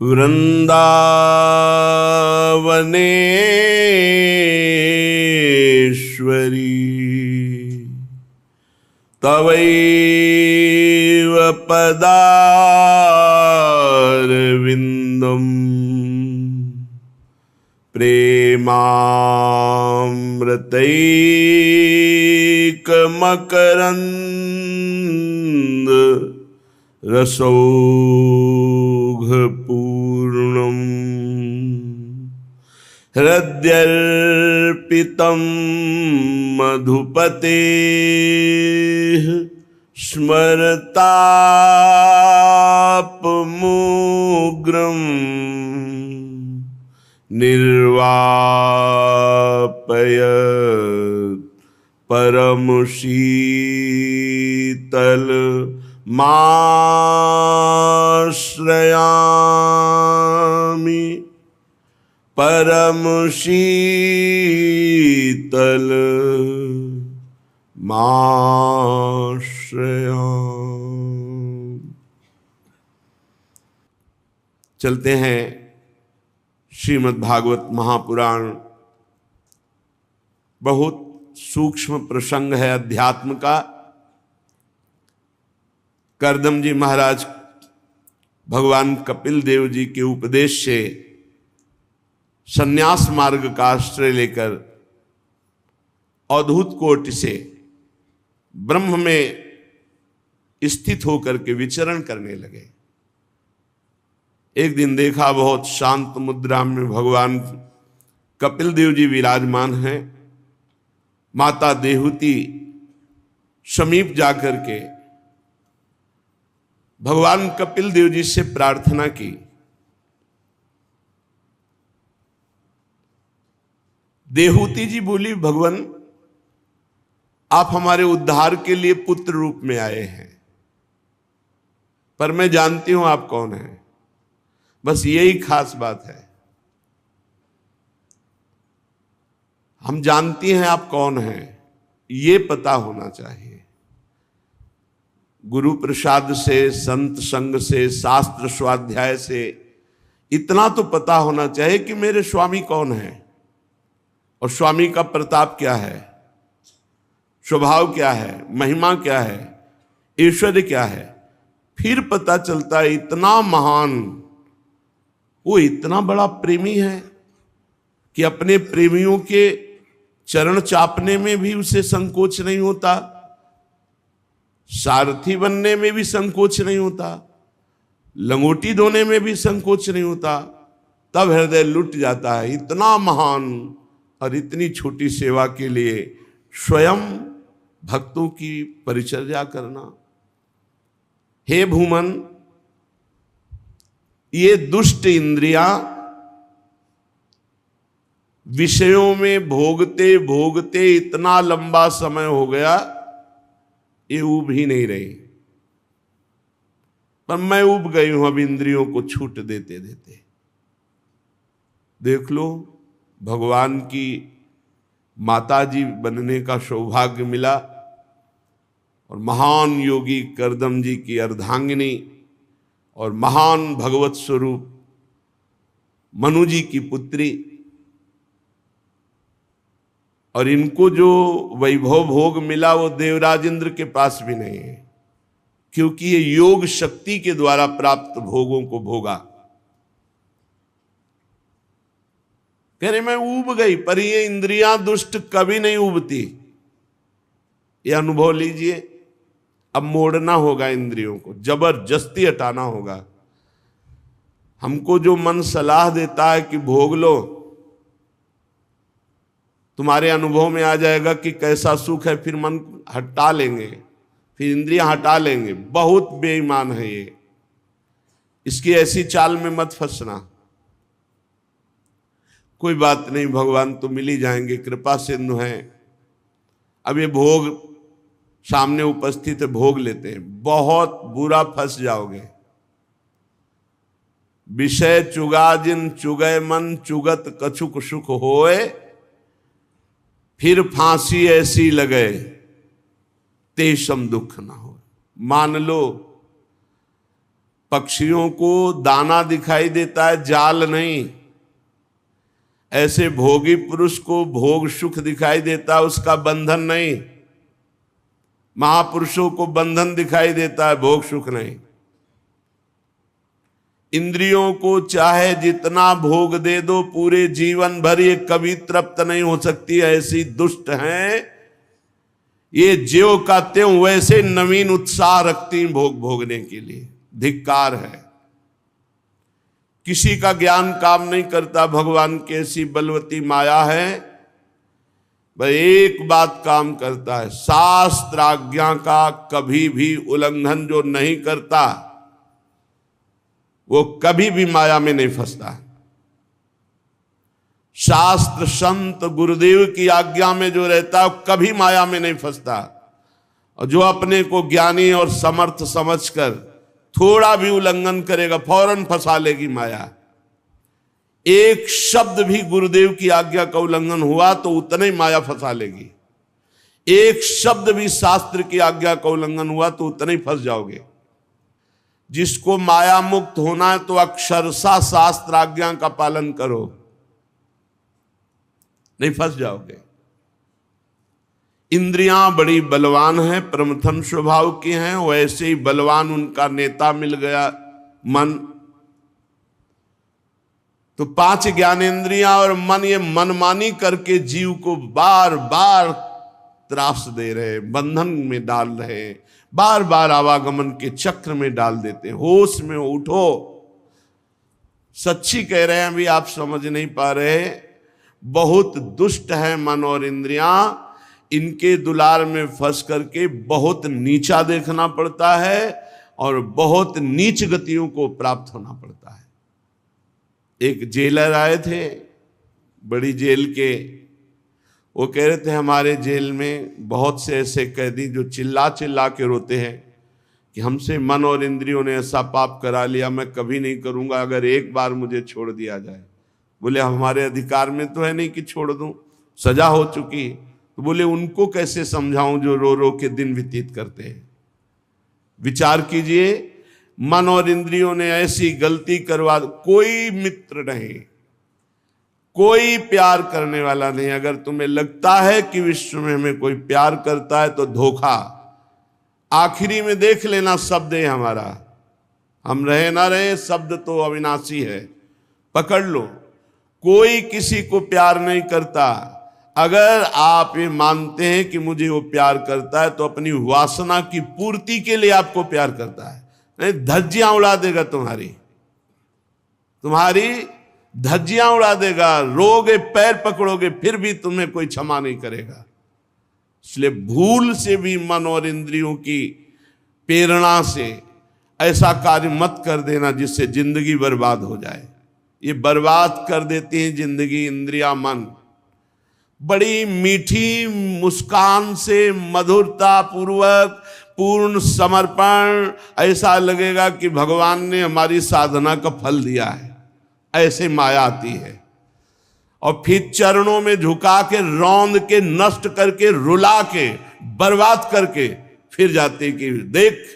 वृंदावनेश्वरी तवैव पदारविंदम प्रेमामृतैकमकरंद रसौघपूर्णम् हृद्यर्पितं मधुपतेः स्मरतापमुग्रम् निर्वापयत् परमशीतल माश्रयामि परम शीतल माश्रयामि। चलते हैं श्रीमद् भागवत महापुराण। बहुत सूक्ष्म प्रसंग है अध्यात्म का। करदम जी महाराज भगवान कपिल देव जी के उपदेश से संन्यास मार्ग का आश्रय लेकर अवधूत कोटि से ब्रह्म में स्थित होकर के विचरण करने लगे। एक दिन देखा बहुत शांत मुद्रा में भगवान कपिल देव जी विराजमान हैं। माता देहूति समीप जाकर के भगवान कपिल देव जी से प्रार्थना की, देहूति जी बोली, भगवान आप हमारे उद्धार के लिए पुत्र रूप में आए हैं, पर मैं जानती हूं आप कौन हैं। बस यही खास बात है, हम जानती हैं आप कौन हैं, ये पता होना चाहिए। गुरु प्रसाद से, संत संग से, शास्त्र स्वाध्याय से इतना तो पता होना चाहिए कि मेरे स्वामी कौन है और स्वामी का प्रताप क्या है, स्वभाव क्या है, महिमा क्या है, ऐश्वर्य क्या है। फिर पता चलता है इतना महान, वो इतना बड़ा प्रेमी है कि अपने प्रेमियों के चरण चापने में भी उसे संकोच नहीं होता, सारथी बनने में भी संकोच नहीं होता, लंगोटी धोने में भी संकोच नहीं होता। तब हृदय लुट जाता है। इतना महान और इतनी छोटी सेवा के लिए स्वयं भक्तों की परिचर्या करना। हे भूमन, ये दुष्ट इंद्रियां विषयों में भोगते भोगते इतना लंबा समय हो गया, ये ऊब ही नहीं रही। पर मैं ऊब गई हूं अब इंद्रियों को छूट देते देते। देख लो, भगवान की माताजी बनने का सौभाग्य मिला और महान योगी करदम जी की अर्धांगिनी और महान भगवत स्वरूप मनु जी की पुत्री। और इनको जो वैभव भोग मिला वो देवराज इंद्र के पास भी नहीं है, क्योंकि ये योग शक्ति के द्वारा प्राप्त भोगों को भोगा। कह रहे मैं ऊब गई, पर ये इंद्रियां दुष्ट कभी नहीं उबती। ये अनुभव लीजिए। अब मोड़ना होगा इंद्रियों को, जबरदस्ती हटाना होगा। हमको जो मन सलाह देता है कि भोग लो, तुम्हारे अनुभव में आ जाएगा कि कैसा सुख है, फिर मन हटा लेंगे, फिर इंद्रियां हटा लेंगे। बहुत बेईमान है ये, इसकी ऐसी चाल में मत फंसना। कोई बात नहीं, भगवान तो मिल ही जाएंगे, कृपा सिंधु हैं। अब ये भोग सामने उपस्थित है, भोग लेते हैं। बहुत बुरा फंस जाओगे। विषय चुगा जिन चुगय मन, चुगत कछुक सुख होए, फिर फांसी ऐसी लगे तेषम दुख ना हो। मान लो पक्षियों को दाना दिखाई देता है, जाल नहीं। ऐसे भोगी पुरुष को भोग सुख दिखाई देता है, उसका बंधन नहीं। महापुरुषों को बंधन दिखाई देता है, भोग सुख नहीं। इंद्रियों को चाहे जितना भोग दे दो, पूरे जीवन भर ये कभी तृप्त नहीं हो सकती, ऐसी दुष्ट हैं ये। ज्यों का त्यों वैसे नवीन उत्साह रखती भोग भोगने के लिए। धिक्कार है। किसी का ज्ञान काम नहीं करता, भगवान की ऐसी बलवती माया है। भाई एक बात काम करता है, शास्त्र आज्ञा का कभी भी उल्लंघन जो नहीं करता वो कभी भी माया में नहीं फंसता। शास्त्र संत गुरुदेव की आज्ञा में जो रहता है वो कभी माया में नहीं फंसता। और जो अपने को ज्ञानी और समर्थ समझकर थोड़ा भी उल्लंघन करेगा, फौरन फंसा लेगी माया। एक शब्द भी गुरुदेव की आज्ञा का उल्लंघन हुआ तो उतना ही माया फंसा लेगी। एक शब्द भी शास्त्र की आज्ञा का उल्लंघन हुआ तो उतना ही फंस जाओगे। जिसको माया मुक्त होना है तो अक्षरशः शास्त्र आज्ञा का पालन करो, नहीं फंस जाओगे। इंद्रियां बड़ी बलवान हैं, प्रमथन स्वभाव की हैं, वैसे ही बलवान उनका नेता मिल गया मन। तो 5 ज्ञानेंद्रियां और मन, ये मनमानी करके जीव को बार बार त्रास दे रहे, बंधन में डाल रहे, बार बार आवागमन के चक्र में डाल देते हैं। होश में उठो। सच्ची कह रहे हैं, अभी आप समझ नहीं पा रहे। बहुत दुष्ट है मन और इंद्रियां। इनके दुलार में फंस करके बहुत नीचा देखना पड़ता है और बहुत नीच गतियों को प्राप्त होना पड़ता है। एक जेलर आए थे बड़ी जेल के, वो कह रहे थे हमारे जेल में बहुत से ऐसे कैदी जो चिल्ला चिल्ला के रोते हैं कि हमसे मन और इंद्रियों ने ऐसा पाप करा लिया, मैं कभी नहीं करूंगा अगर एक बार मुझे छोड़ दिया जाए। बोले हमारे अधिकार में तो है नहीं कि छोड़ दूं, सजा हो चुकी। तो बोले उनको कैसे समझाऊं जो रो रो के दिन व्यतीत करते हैं। विचार कीजिए, मन और इंद्रियों ने ऐसी गलती करवा, कोई मित्र नहीं, कोई प्यार करने वाला नहीं। अगर तुम्हें लगता है कि विश्व में हमें कोई प्यार करता है तो धोखा। आखिरी में देख लेना, शब्द है हमारा, हम रहे ना रहे, शब्द तो अविनाशी है, पकड़ लो। कोई किसी को प्यार नहीं करता। अगर आप ये मानते हैं कि मुझे वो प्यार करता है तो अपनी वासना की पूर्ति के लिए आपको प्यार करता है, नहीं धज्जियां उड़ा देगा तुम्हारी धज्जियां उड़ा देगा। रोगे, पैर पकड़ोगे, फिर भी तुम्हें कोई क्षमा नहीं करेगा। इसलिए भूल से भी मन और इंद्रियों की प्रेरणा से ऐसा कार्य मत कर देना जिससे जिंदगी बर्बाद हो जाए। ये बर्बाद कर देती है जिंदगी, इंद्रिया, मन। बड़ी मीठी मुस्कान से, मधुरता पूर्वक, पूर्ण समर्पण, ऐसा लगेगा कि भगवान ने हमारी साधना का फल दिया है, ऐसे माया आती है। और फिर चरणों में झुका के, रौंद के, नष्ट करके, रुला के, बर्बाद करके फिर जाते कि देख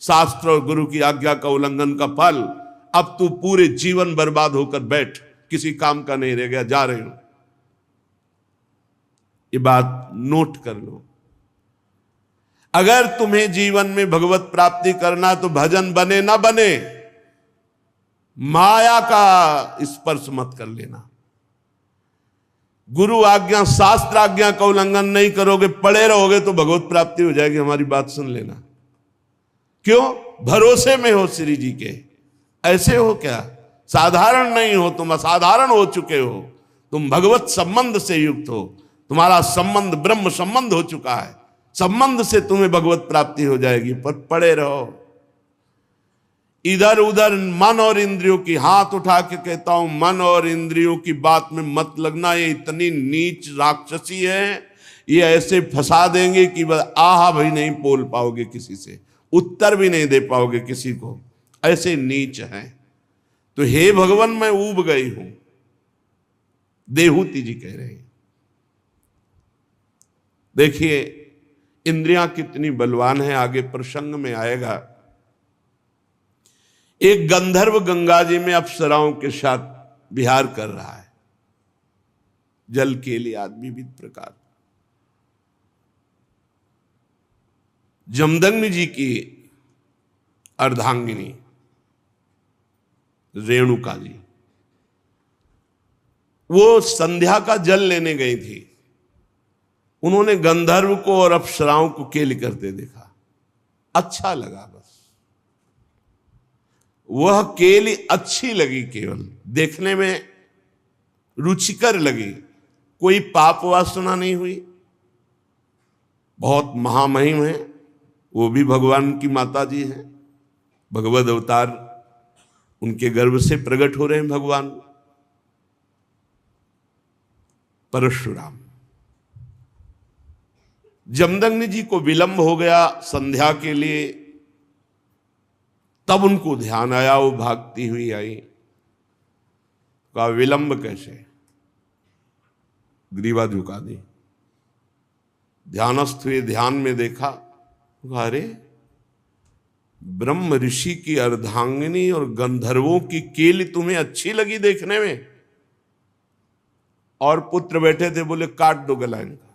शास्त्र और गुरु की आज्ञा का उल्लंघन का फल, अब तू पूरे जीवन बर्बाद होकर बैठ, किसी काम का नहीं रह गया, जा रहे हो। ये बात नोट कर लो। अगर तुम्हें जीवन में भगवत प्राप्ति करना तो भजन बने ना बने, माया का स्पर्श मत कर लेना। गुरु आज्ञा, शास्त्र आज्ञा का उल्लंघन नहीं करोगे, पड़े रहोगे तो भगवत प्राप्ति हो जाएगी। हमारी बात सुन लेना। क्यों? भरोसे में हो श्री जी के। ऐसे हो क्या? साधारण नहीं हो, तुम असाधारण हो चुके हो। तुम भगवत संबंध से युक्त हो, तुम्हारा संबंध ब्रह्म संबंध हो चुका है। संबंध से तुम्हें भगवत प्राप्ति हो जाएगी, पर पड़े रहो। इधर उधर मन और इंद्रियों की, हाथ उठा के कहता हूं, मन और इंद्रियों की बात में मत लगना। ये इतनी नीच राक्षसी है, ये ऐसे फंसा देंगे कि आहा भाई नहीं बोल पाओगे किसी से, उत्तर भी नहीं दे पाओगे किसी को, ऐसे नीच हैं। तो हे भगवान मैं ऊब गई हूं, देहूति जी कह रहे हैं। देखिए इंद्रियां कितनी बलवान है, आगे प्रसंग में आएगा। एक गंधर्व गंगा जी में अप्सराओं के साथ विहार कर रहा है, जल के लिए आदमी विविध प्रकार। जमदग्नि जी की अर्धांगिनी रेणुका जी, वो संध्या का जल लेने गई थी। उन्होंने गंधर्व को और अप्सराओं को केली करते देखा, अच्छा लगा। बस वह केली अच्छी लगी, केवल देखने में रुचिकर लगी, कोई पाप वासना नहीं हुई। बहुत महामहिम है, वो भी भगवान की माता जी हैं, भगवद अवतार उनके गर्भ से प्रकट हो रहे हैं भगवान परशुराम। जमदग्नि जी को विलंब हो गया संध्या के लिए, तब उनको ध्यान आया, वो भागती हुई आई। कहा विलंब कैसे? ग्रीवा झुका दी, ध्यानस्थ हुए, ध्यान में देखा, अरे ब्रह्म ऋषि की अर्धांगिनी और गंधर्वों की केली तुम्हें अच्छी लगी देखने में? और पुत्र बैठे थे, बोले काट दो गला इनका।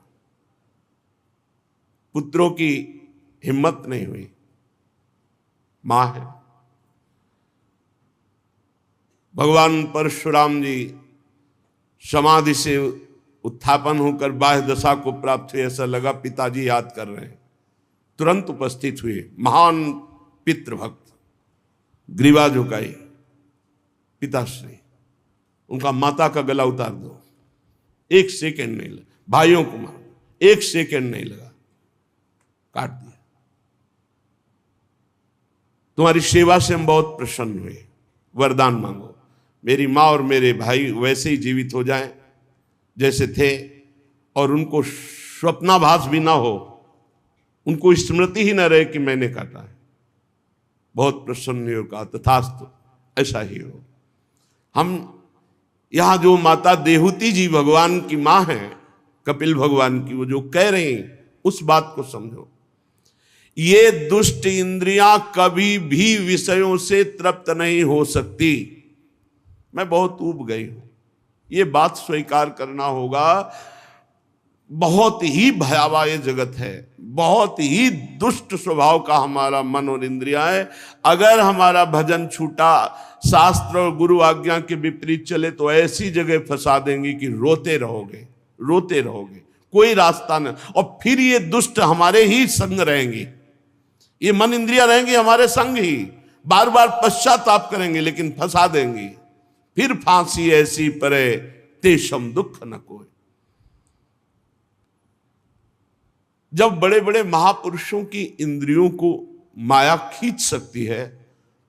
पुत्रों की हिम्मत नहीं हुई, मां है। भगवान परशुराम जी समाधि से उत्थापन होकर बाह्य दशा को प्राप्त हुए, ऐसा लगा पिताजी याद कर रहे हैं। तुरंत उपस्थित हुए महान पितृभक्त, ग्रीवा झुकाई, पिताश्री, उनका माता का गला उतार दो। एक सेकंड नहीं लगा, भाइयों को मारो, एक सेकंड नहीं लगा, काट दिया। तुम्हारी सेवा से हम बहुत प्रसन्न हुए, वरदान मांगो, मेरी माँ और मेरे भाई वैसे ही जीवित हो जाएं जैसे थे, और उनको स्वप्नाभास भी ना हो, उनको स्मृति ही ना रहे कि मैंने काटा है। बहुत प्रसन्न हो, कहा तथास्तु, ऐसा ही हो। हम यहां जो माता देहूती जी भगवान की मां है, कपिल भगवान की, वो जो कह रही उस बात को समझो। ये दुष्ट इंद्रियां कभी भी विषयों से तृप्त नहीं हो सकती। मैं बहुत ऊब गई हूं, ये बात स्वीकार करना होगा। बहुत ही भयावह ये जगत है, बहुत ही दुष्ट स्वभाव का हमारा मन और इंद्रिया है। अगर हमारा भजन छूटा, शास्त्र और गुरु आज्ञा के विपरीत चले, तो ऐसी जगह फंसा देंगी कि रोते रहोगे, रोते रहोगे, कोई रास्ता नहीं। और फिर ये दुष्ट हमारे ही संग रहेंगी, ये मन इंद्रिया रहेंगी हमारे संग ही, बार बार पश्चाताप करेंगे, लेकिन फंसा देंगी। फिर फांसी ऐसी परे, तेषम दुख न कोई। जब बड़े बड़े महापुरुषों की इंद्रियों को माया खींच सकती है,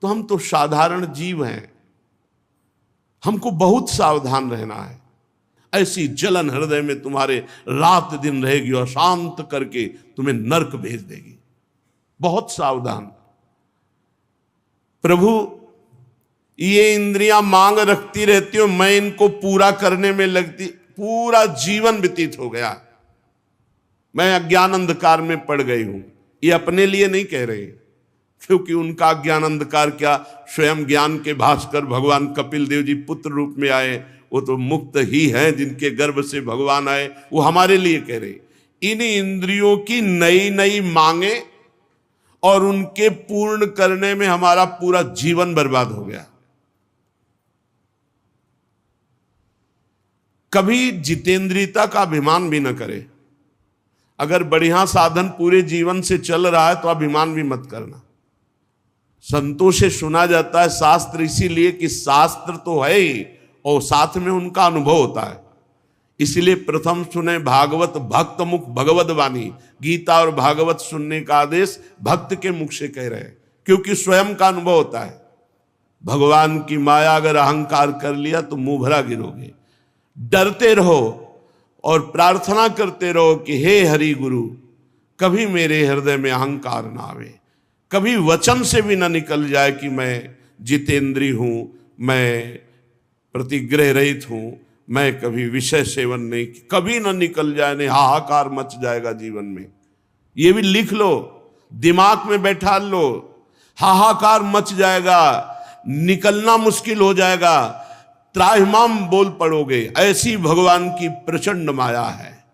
तो हम तो साधारण जीव हैं, हमको बहुत सावधान रहना है। ऐसी जलन हृदय में तुम्हारे रात दिन रहेगी और शांत करके तुम्हें नरक भेज देगी। बहुत सावधान। प्रभु ये इंद्रियां मांग रखती रहती हो, मैं इनको पूरा करने में लगती, पूरा जीवन व्यतीत हो गया, मैं अज्ञान अंधकार में पड़ गई हूं। ये अपने लिए नहीं कह रहे, क्योंकि उनका अज्ञान अंधकार क्या, स्वयं ज्ञान के भास्कर भगवान कपिल देव जी पुत्र रूप में आए, वो तो मुक्त ही हैं, जिनके गर्भ से भगवान आए, वो हमारे लिए कह रहे। इन इंद्रियों की नई नई मांगे और उनके पूर्ण करने में हमारा पूरा जीवन बर्बाद हो गया। कभी जितेंद्रियता का अभिमान भी न करे। अगर बढ़िया साधन पूरे जीवन से चल रहा है तो अभिमान भी मत करना। संतों से सुना जाता है शास्त्र, इसीलिए कि शास्त्र तो है ही और साथ में उनका अनुभव होता है। इसलिए प्रथम सुने भागवत भक्त मुख भगवद वाणी। गीता और भागवत सुनने का आदेश भक्त के मुख से कह रहे हैं, क्योंकि स्वयं का अनुभव होता है। भगवान की माया अगर अहंकार कर लिया तो मुंह भरा गिरोगे। डरते रहो और प्रार्थना करते रहो कि हे हरि गुरु, कभी मेरे हृदय में अहंकार ना आवे, कभी वचन से भी ना निकल जाए कि मैं जितेंद्रिय हूं, मैं प्रतिग्रह रहित हूं, मैं कभी विषय सेवन नहीं, कभी ना निकल जाए, नहीं हाहाकार मच जाएगा जीवन में। ये भी लिख लो, दिमाग में बैठा लो, हाहाकार मच जाएगा। निकलना मुश्किल हो जाएगा, त्राहिमाम बोल पड़ोगे। ऐसी भगवान की प्रचंड माया है।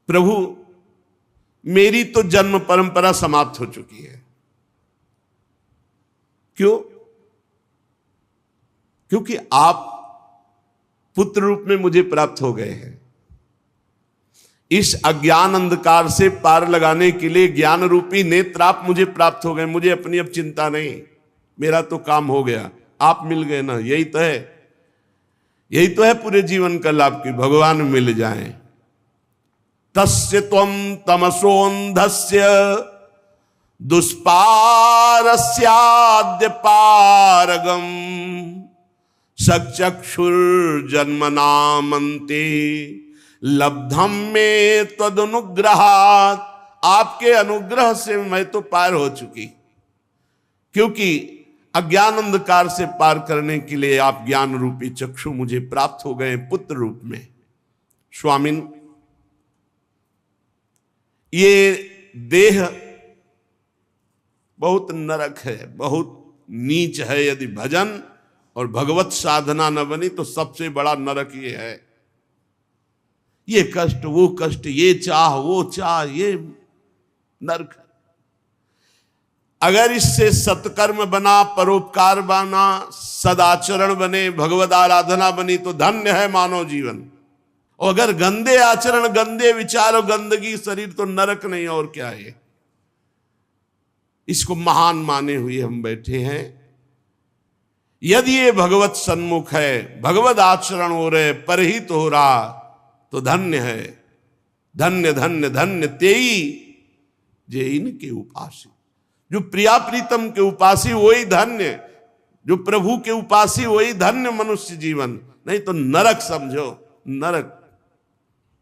प्रभु, मेरी तो जन्म परंपरा समाप्त हो चुकी है। क्यों? क्योंकि आप पुत्र रूप में मुझे प्राप्त हो गए हैं। इस अज्ञान अंधकार से पार लगाने के लिए ज्ञान रूपी नेत्र आप मुझे प्राप्त हो गए। मुझे अपनी अब चिंता नहीं, मेरा तो काम हो गया, आप मिल गए ना। यही तो है, यही तो है पूरे जीवन का लाभ की भगवान मिल जाएं। तस्य त्वं तमसोऽन्धस्य दुष्पारस्याद्य पारगम सचक्षुर्जन्मनामन्ते लब्धम में त्वदनुग्रहात्। आपके अनुग्रह से मैं तो पार हो चुकी, क्योंकि अज्ञान अंधकार से पार करने के लिए आप ज्ञान रूपी चक्षु मुझे प्राप्त हो गए पुत्र रूप में। स्वामिन, ये देह बहुत नरक है, बहुत नीच है। यदि भजन और भगवत साधना न बनी तो सबसे बड़ा नरक ये है। ये कष्ट, वो कष्ट, ये चाह, वो चाह, ये नरक। अगर इससे सत्कर्म बना, परोपकार बना, सदाचरण बने, भगवत आराधना बनी तो धन्य है मानव जीवन। और अगर गंदे आचरण, गंदे विचार और गंदगी शरीर, तो नरक नहीं और क्या है। इसको महान माने हुए हम बैठे हैं। यदि ये भगवत सन्मुख है, भगवत आचरण हो रहे, परहित हो रहा, तो धन्य है। धन्य धन्य धन्य तेई जे इनके उपासी। जो प्रिया प्रीतम के उपासी वही धन्य, जो प्रभु के उपासी वही धन्य मनुष्य जीवन। नहीं तो नरक समझो, नरक।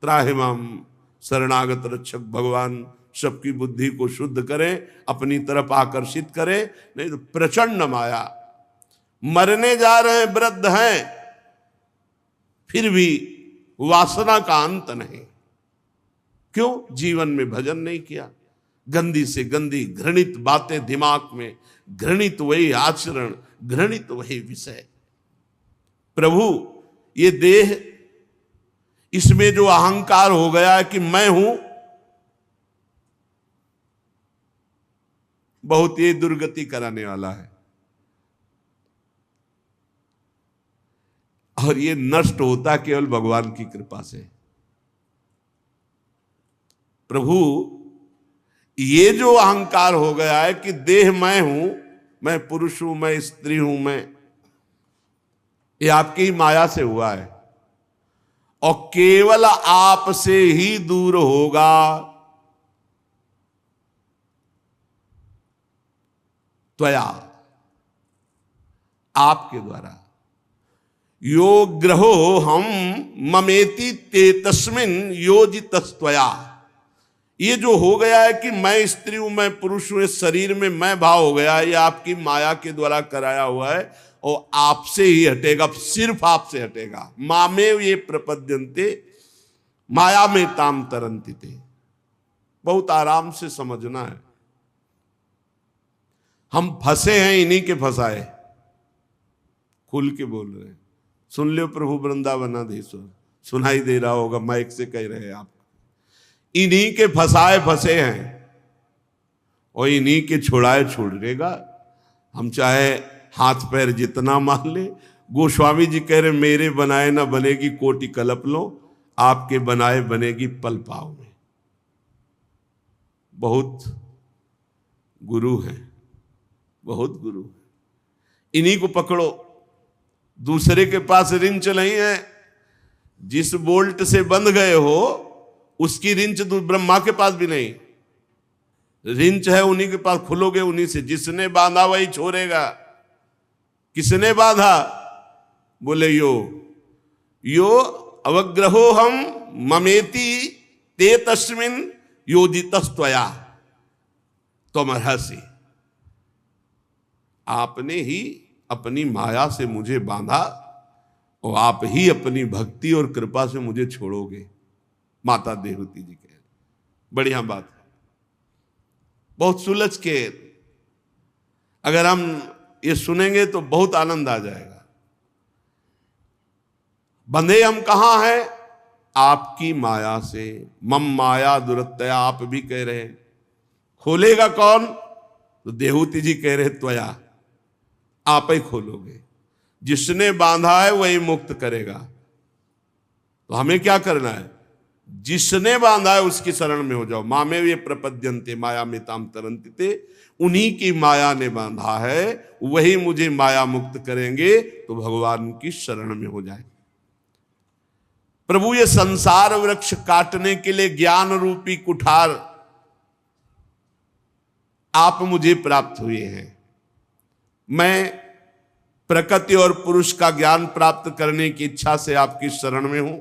त्राहिमाम शरणागत रक्षक भगवान सबकी बुद्धि को शुद्ध करे, अपनी तरफ आकर्षित करे। नहीं तो प्रचंड माया। मरने जा रहे वृद्ध हैं, फिर भी वासना का अंत नहीं। क्यों? जीवन में भजन नहीं किया। गंदी से गंदी घृणित बातें दिमाग में, घृणित वही आचरण, घृणित वही विषय। प्रभु, ये देह, इसमें जो अहंकार हो गया है कि मैं हूं, बहुत ये दुर्गति कराने वाला है। और ये नष्ट होता केवल भगवान की कृपा से। प्रभु, ये जो अहंकार हो गया है कि देह मैं हूं, मैं पुरुष हूं, मैं स्त्री हूं, ये आपकी माया से हुआ है। और केवल आपसे ही दूर होगा। त्वया, आपके द्वारा। यो ग्रहो हम ममेति ते तस्मिन योजितस्त्वया। ये जो हो गया है कि मैं स्त्री हूं, मैं पुरुष हूं, इस शरीर में मैं भाव हो गया है, ये आपकी माया के द्वारा कराया हुआ है। और आपसे ही हटेगा, सिर्फ आपसे हटेगा। मामेव ये प्रपद्यन्ते माया में ताम तरन्ति ते। बहुत आराम से समझना है। हम फंसे हैं, इन्हीं के फंसाए। खुल के बोल रहे हैं। सुन लो प्रभु वृंदावनाधीश्वर, सुनाई दे रहा होगा, माइक से कह रहे हैं आप। इन्हीं के फंसाए फंसे हैं और इन्हीं के छुड़ाए छुड़ेगा। हम चाहे हाथ पैर जितना मार ले। गोस्वामी जी कह रहे, मेरे बनाए ना बनेगी कोटि कल्प लो, आपके बनाए बनेगी पल पाव में। बहुत गुरु हैं, बहुत गुरु हैं। इन्हीं को पकड़ो। दूसरे के पास रिंच नहीं है। जिस बोल्ट से बंध गए हो उसकी रिंच ब्रह्मा के पास भी नहीं। रिंच है उन्हीं के पास, खुलोगे उन्हीं से। जिसने बांधा वही छोड़ेगा। किसने बांधा? बोले यो यो अवग्रहो हम ममेति ते तस्मिन योजितस्त्वया त्वमर्हसि। आपने ही अपनी माया से मुझे बांधा और आप ही अपनी भक्ति और कृपा से मुझे छोड़ोगे। माता देवहूति जी कह, बढ़िया बात है। बहुत सुलझ के अगर हम ये सुनेंगे तो बहुत आनंद आ जाएगा। बंधे हम कहां हैं? आपकी माया से। मम माया दुरत्या, आप भी कह रहे हैं। खोलेगा कौन? तो देहूति जी कह रहे त्वया, आप ही खोलोगे। जिसने बांधा है वही मुक्त करेगा। तो हमें क्या करना है? जिसने बांधा है उसकी शरण में हो जाओ। मामे वे प्रपद्यन्ते माया में ताम तरन्ति ते, उन्हीं की माया ने बांधा है, वही मुझे माया मुक्त करेंगे। तो भगवान की शरण में हो जाए। प्रभु ये संसार वृक्ष काटने के लिए ज्ञान रूपी कुठार आप मुझे प्राप्त हुए हैं। मैं प्रकृति और पुरुष का ज्ञान प्राप्त करने की इच्छा से आपकी शरण में हूं।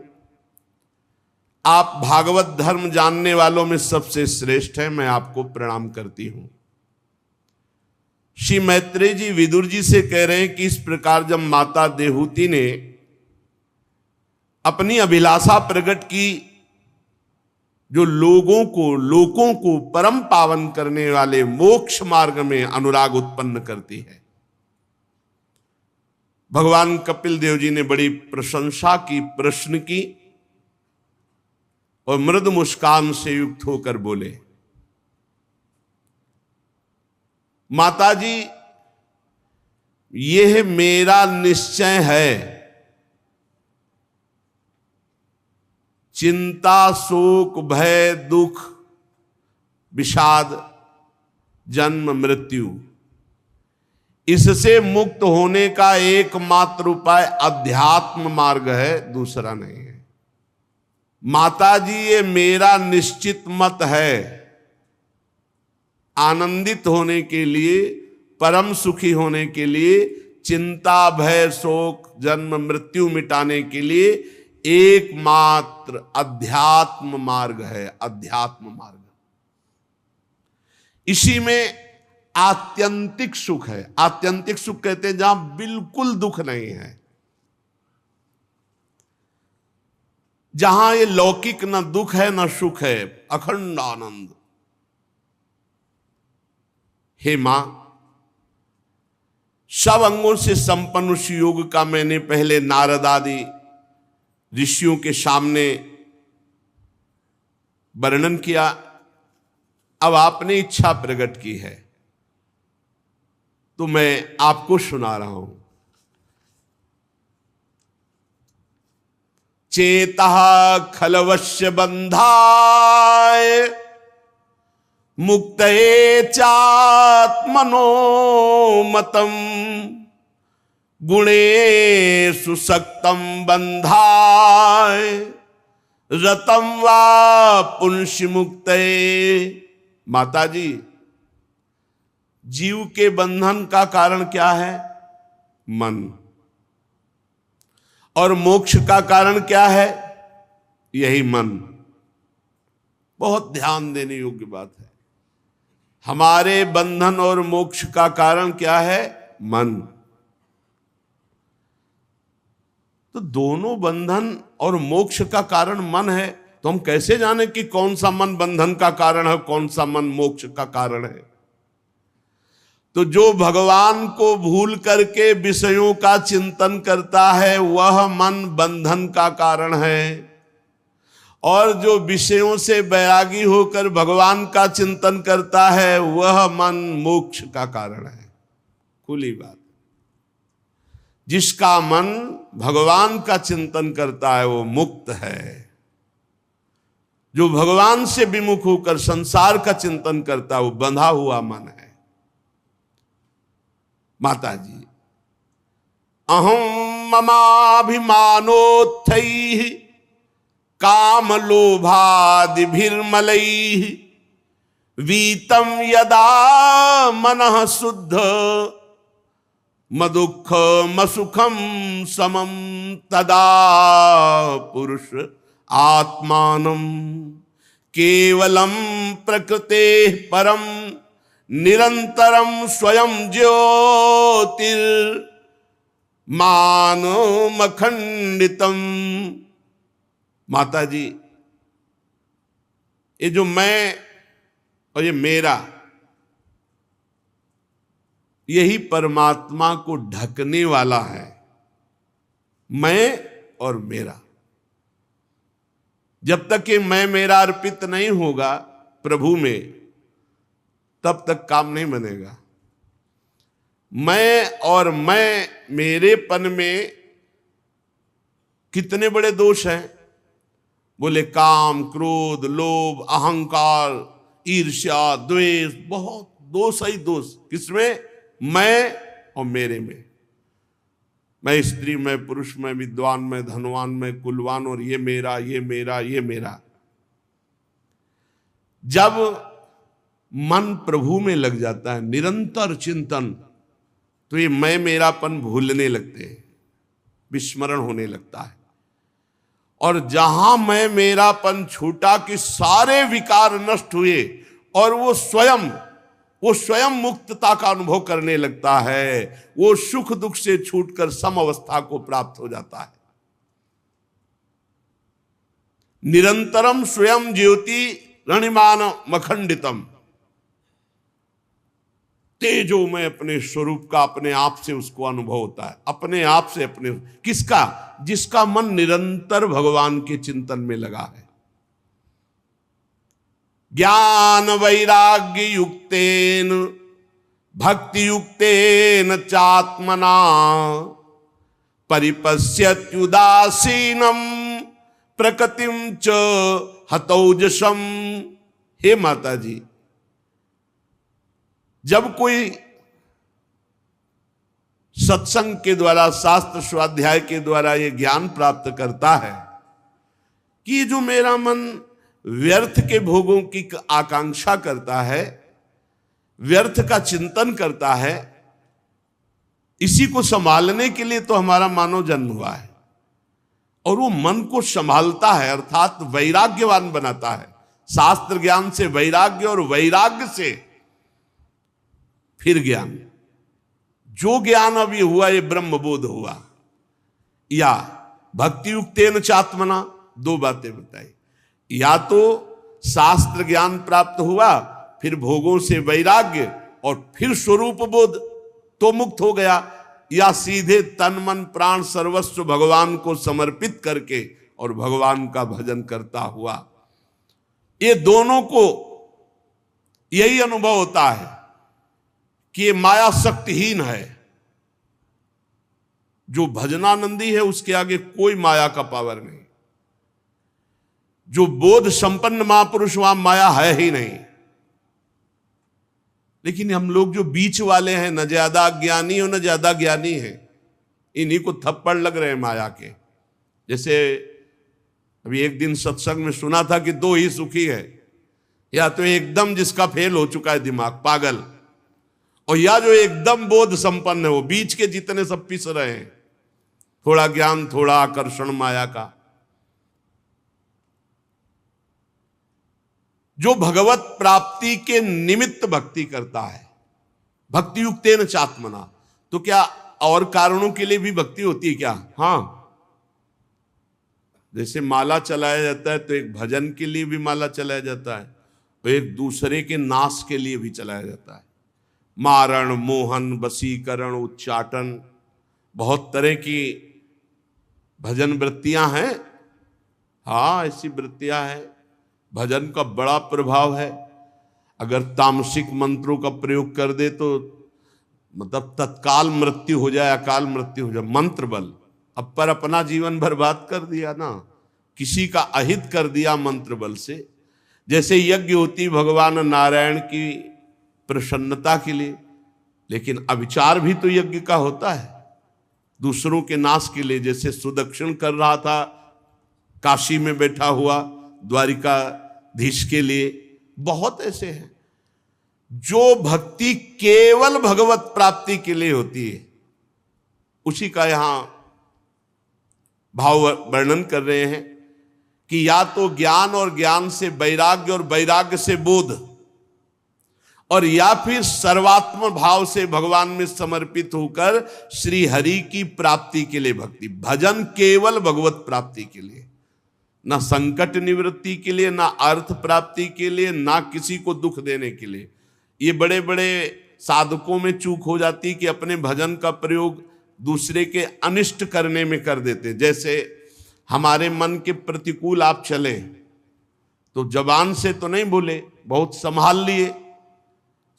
आप भागवत धर्म जानने वालों में सबसे श्रेष्ठ हैं, मैं आपको प्रणाम करती हूं। श्री मैत्रेय जी विदुर जी से कह रहे हैं कि इस प्रकार जब माता देहूति ने अपनी अभिलाषा प्रकट की, जो लोकों को परम पावन करने वाले मोक्ष मार्ग में अनुराग उत्पन्न करती है, भगवान कपिल देव जी ने बड़ी प्रशंसा की, प्रश्न की और मृदु मुस्कान से युक्त होकर बोले, माता जी यह मेरा निश्चय है। चिंता, शोक, भय, दुख, विषाद, जन्म, मृत्यु, इससे मुक्त होने का एकमात्र उपाय अध्यात्म मार्ग है, दूसरा नहीं है। माता जी ये मेरा निश्चित मत है। आनंदित होने के लिए, परम सुखी होने के लिए, चिंता, भय, शोक, जन्म, मृत्यु मिटाने के लिए एकमात्र अध्यात्म मार्ग है, अध्यात्म मार्ग। इसी में आत्यंतिक सुख है। आत्यंतिक सुख कहते हैं जहां बिल्कुल दुख नहीं है, जहां ये लौकिक न दुख है न सुख है, अखंड आनंद। हे मां, सब अंगों से संपन्न उस योग का मैंने पहले नारद आदि ऋषियों के सामने वर्णन किया। अब आपने इच्छा प्रकट की है तो मैं आपको सुना रहा हूं। चेतः खलवश्य बंधाय मुक्तये चात्मनो मतम गुणेषु सक्तं बंधाय रतम वा पुंसि मुक्तये। माता जी, जीव के बंधन का कारण क्या है? मन। और मोक्ष का कारण क्या है? यही मन। बहुत ध्यान देने योग्य बात है। हमारे बंधन और मोक्ष का कारण क्या है? मन। तो दोनों बंधन और मोक्ष का कारण मन है, तो हम कैसे जाने कि कौन सा मन बंधन का कारण है, कौन सा मन मोक्ष का कारण है? तो जो भगवान को भूल करके विषयों का चिंतन करता है वह मन बंधन का कारण है, और जो विषयों से बैरागी होकर भगवान का चिंतन करता है वह मन मोक्ष का कारण है। खुली बात। जिसका मन भगवान का चिंतन करता है वो मुक्त है। जो भगवान से विमुख होकर संसार का चिंतन करता है वो बंधा हुआ मन है। माता जी, अहम ममाभिमानोत्थैः काम लोभादिभिर्मलैः वीतम यदा मनः शुद्ध मदुख मसुखम समम तदा पुरुष आत्मानं केवलम प्रकृते परम निरंतरम स्वयं ज्योतिर्मानमखंडितम। माता जी, ये जो मैं और ये मेरा, यही परमात्मा को ढकने वाला है, मैं और मेरा। जब तक कि मैं मेरा अर्पित नहीं होगा प्रभु में, तब तक काम नहीं बनेगा। मैं और मैं मेरेपन में कितने बड़े दोष हैं? बोले काम, क्रोध, लोभ, अहंकार, ईर्ष्या, द्वेष, बहुत दोष ही दोष। किसमें? मैं और मेरे में। मैं स्त्री में, पुरुष में, विद्वान में, धनवान में, कुलवान, और ये मेरा, ये मेरा, ये मेरा। जब मन प्रभु में लग जाता है, निरंतर चिंतन, तो ये मैं मेरापन भूलने लगते हैं, विस्मरण होने लगता है। और जहां मैं मेरापन छूटा कि सारे विकार नष्ट हुए और वो स्वयं मुक्तता का अनुभव करने लगता है, वो सुख दुख से छूटकर सम अवस्था को प्राप्त हो जाता है। निरंतरम स्वयं ज्योति रणिमान मखंडितम, तेजो में अपने स्वरूप का अपने आप से उसको अनुभव होता है, अपने आप से अपने। किसका? जिसका मन निरंतर भगवान के चिंतन में लगा है। ज्ञान वैराग्य युक्तेन भक्ति युक्तेन चात्मना परिपश्यत्युदासीनम प्रकृतिम च हतौजसम। हे माता जी, जब कोई सत्संग के द्वारा, शास्त्र स्वाध्याय के द्वारा ये ज्ञान प्राप्त करता है कि जो मेरा मन व्यर्थ के भोगों की आकांक्षा करता है, व्यर्थ का चिंतन करता है, इसी को संभालने के लिए तो हमारा मानव जन्म हुआ है। और वो मन को संभालता है, अर्थात वैराग्यवान बनाता है। शास्त्र ज्ञान से वैराग्य, और वैराग्य से फिर ज्ञान। जो ज्ञान अभी हुआ ये ब्रह्मबोध हुआ, या भक्ति युक्तेन चात्मना। दो बातें बताई, या तो शास्त्र ज्ञान प्राप्त हुआ, फिर भोगों से वैराग्य, और फिर स्वरूप बोध, तो मुक्त हो गया, या सीधे तन मन प्राण सर्वस्व भगवान को समर्पित करके और भगवान का भजन करता हुआ। ये दोनों को यही अनुभव होता है कि ये माया शक्तिहीन है। जो भजनानंदी है उसके आगे कोई माया का पावर नहीं। जो बोध संपन्न महापुरुष, वहां माया है ही नहीं। लेकिन हम लोग जो बीच वाले हैं, न ज्यादा ज्ञानी और न ज्यादा ज्ञानी हैं, इन्हीं को थप्पड़ लग रहे हैं माया के। जैसे अभी एक दिन सत्संग में सुना था कि दो ही सुखी है, या तो एकदम जिसका फेल हो चुका है दिमाग, पागल, और या जो एकदम बोध संपन्न है। वो बीच के जितने सब पिस रहे हैं, थोड़ा ज्ञान, थोड़ा आकर्षण माया का। जो भगवत प्राप्ति के निमित्त भक्ति करता है, भक्ति युक्तेन चात्मना। तो क्या और कारणों के लिए भी भक्ति होती है क्या? हाँ, जैसे माला चलाया जाता है तो एक भजन के लिए भी माला चलाया जाता है, और एक दूसरे के नाश के लिए भी चलाया जाता है। मारण, मोहन, वशीकरण, उच्चाटन, बहुत तरह की भजन वृत्तियां हैं। हाँ, ऐसी वृत्तियां हैं। भजन का बड़ा प्रभाव है। अगर तामसिक मंत्रों का प्रयोग कर दे तो मतलब तत्काल मृत्यु हो जाए, अकाल मृत्यु हो जाए। मंत्र बल, अब पर अपना जीवन बर्बाद कर दिया ना, किसी का अहित कर दिया मंत्र बल से। जैसे यज्ञ होती भगवान नारायण की प्रसन्नता के लिए, लेकिन अविचार भी तो यज्ञ का होता है, दूसरों के नाश के लिए। जैसे सुदक्षिण कर रहा था काशी में बैठा हुआ द्वारिकाधीश के लिए, बहुत ऐसे हैं। जो भक्ति केवल भगवत प्राप्ति के लिए होती है, उसी का यहां भाव वर्णन कर रहे हैं कि या तो ज्ञान और ज्ञान से वैराग्य और वैराग्य से बोध, और या फिर सर्वात्म भाव से भगवान में समर्पित होकर श्री हरि की प्राप्ति के लिए भक्ति। भजन केवल भगवत प्राप्ति के लिए, ना संकट निवृत्ति के लिए, ना अर्थ प्राप्ति के लिए, ना किसी को दुख देने के लिए। ये बड़े बड़े साधकों में चूक हो जाती कि अपने भजन का प्रयोग दूसरे के अनिष्ट करने में कर देते। जैसे हमारे मन के प्रतिकूल आप चले तो जबान से तो नहीं बोले, बहुत संभाल लिए,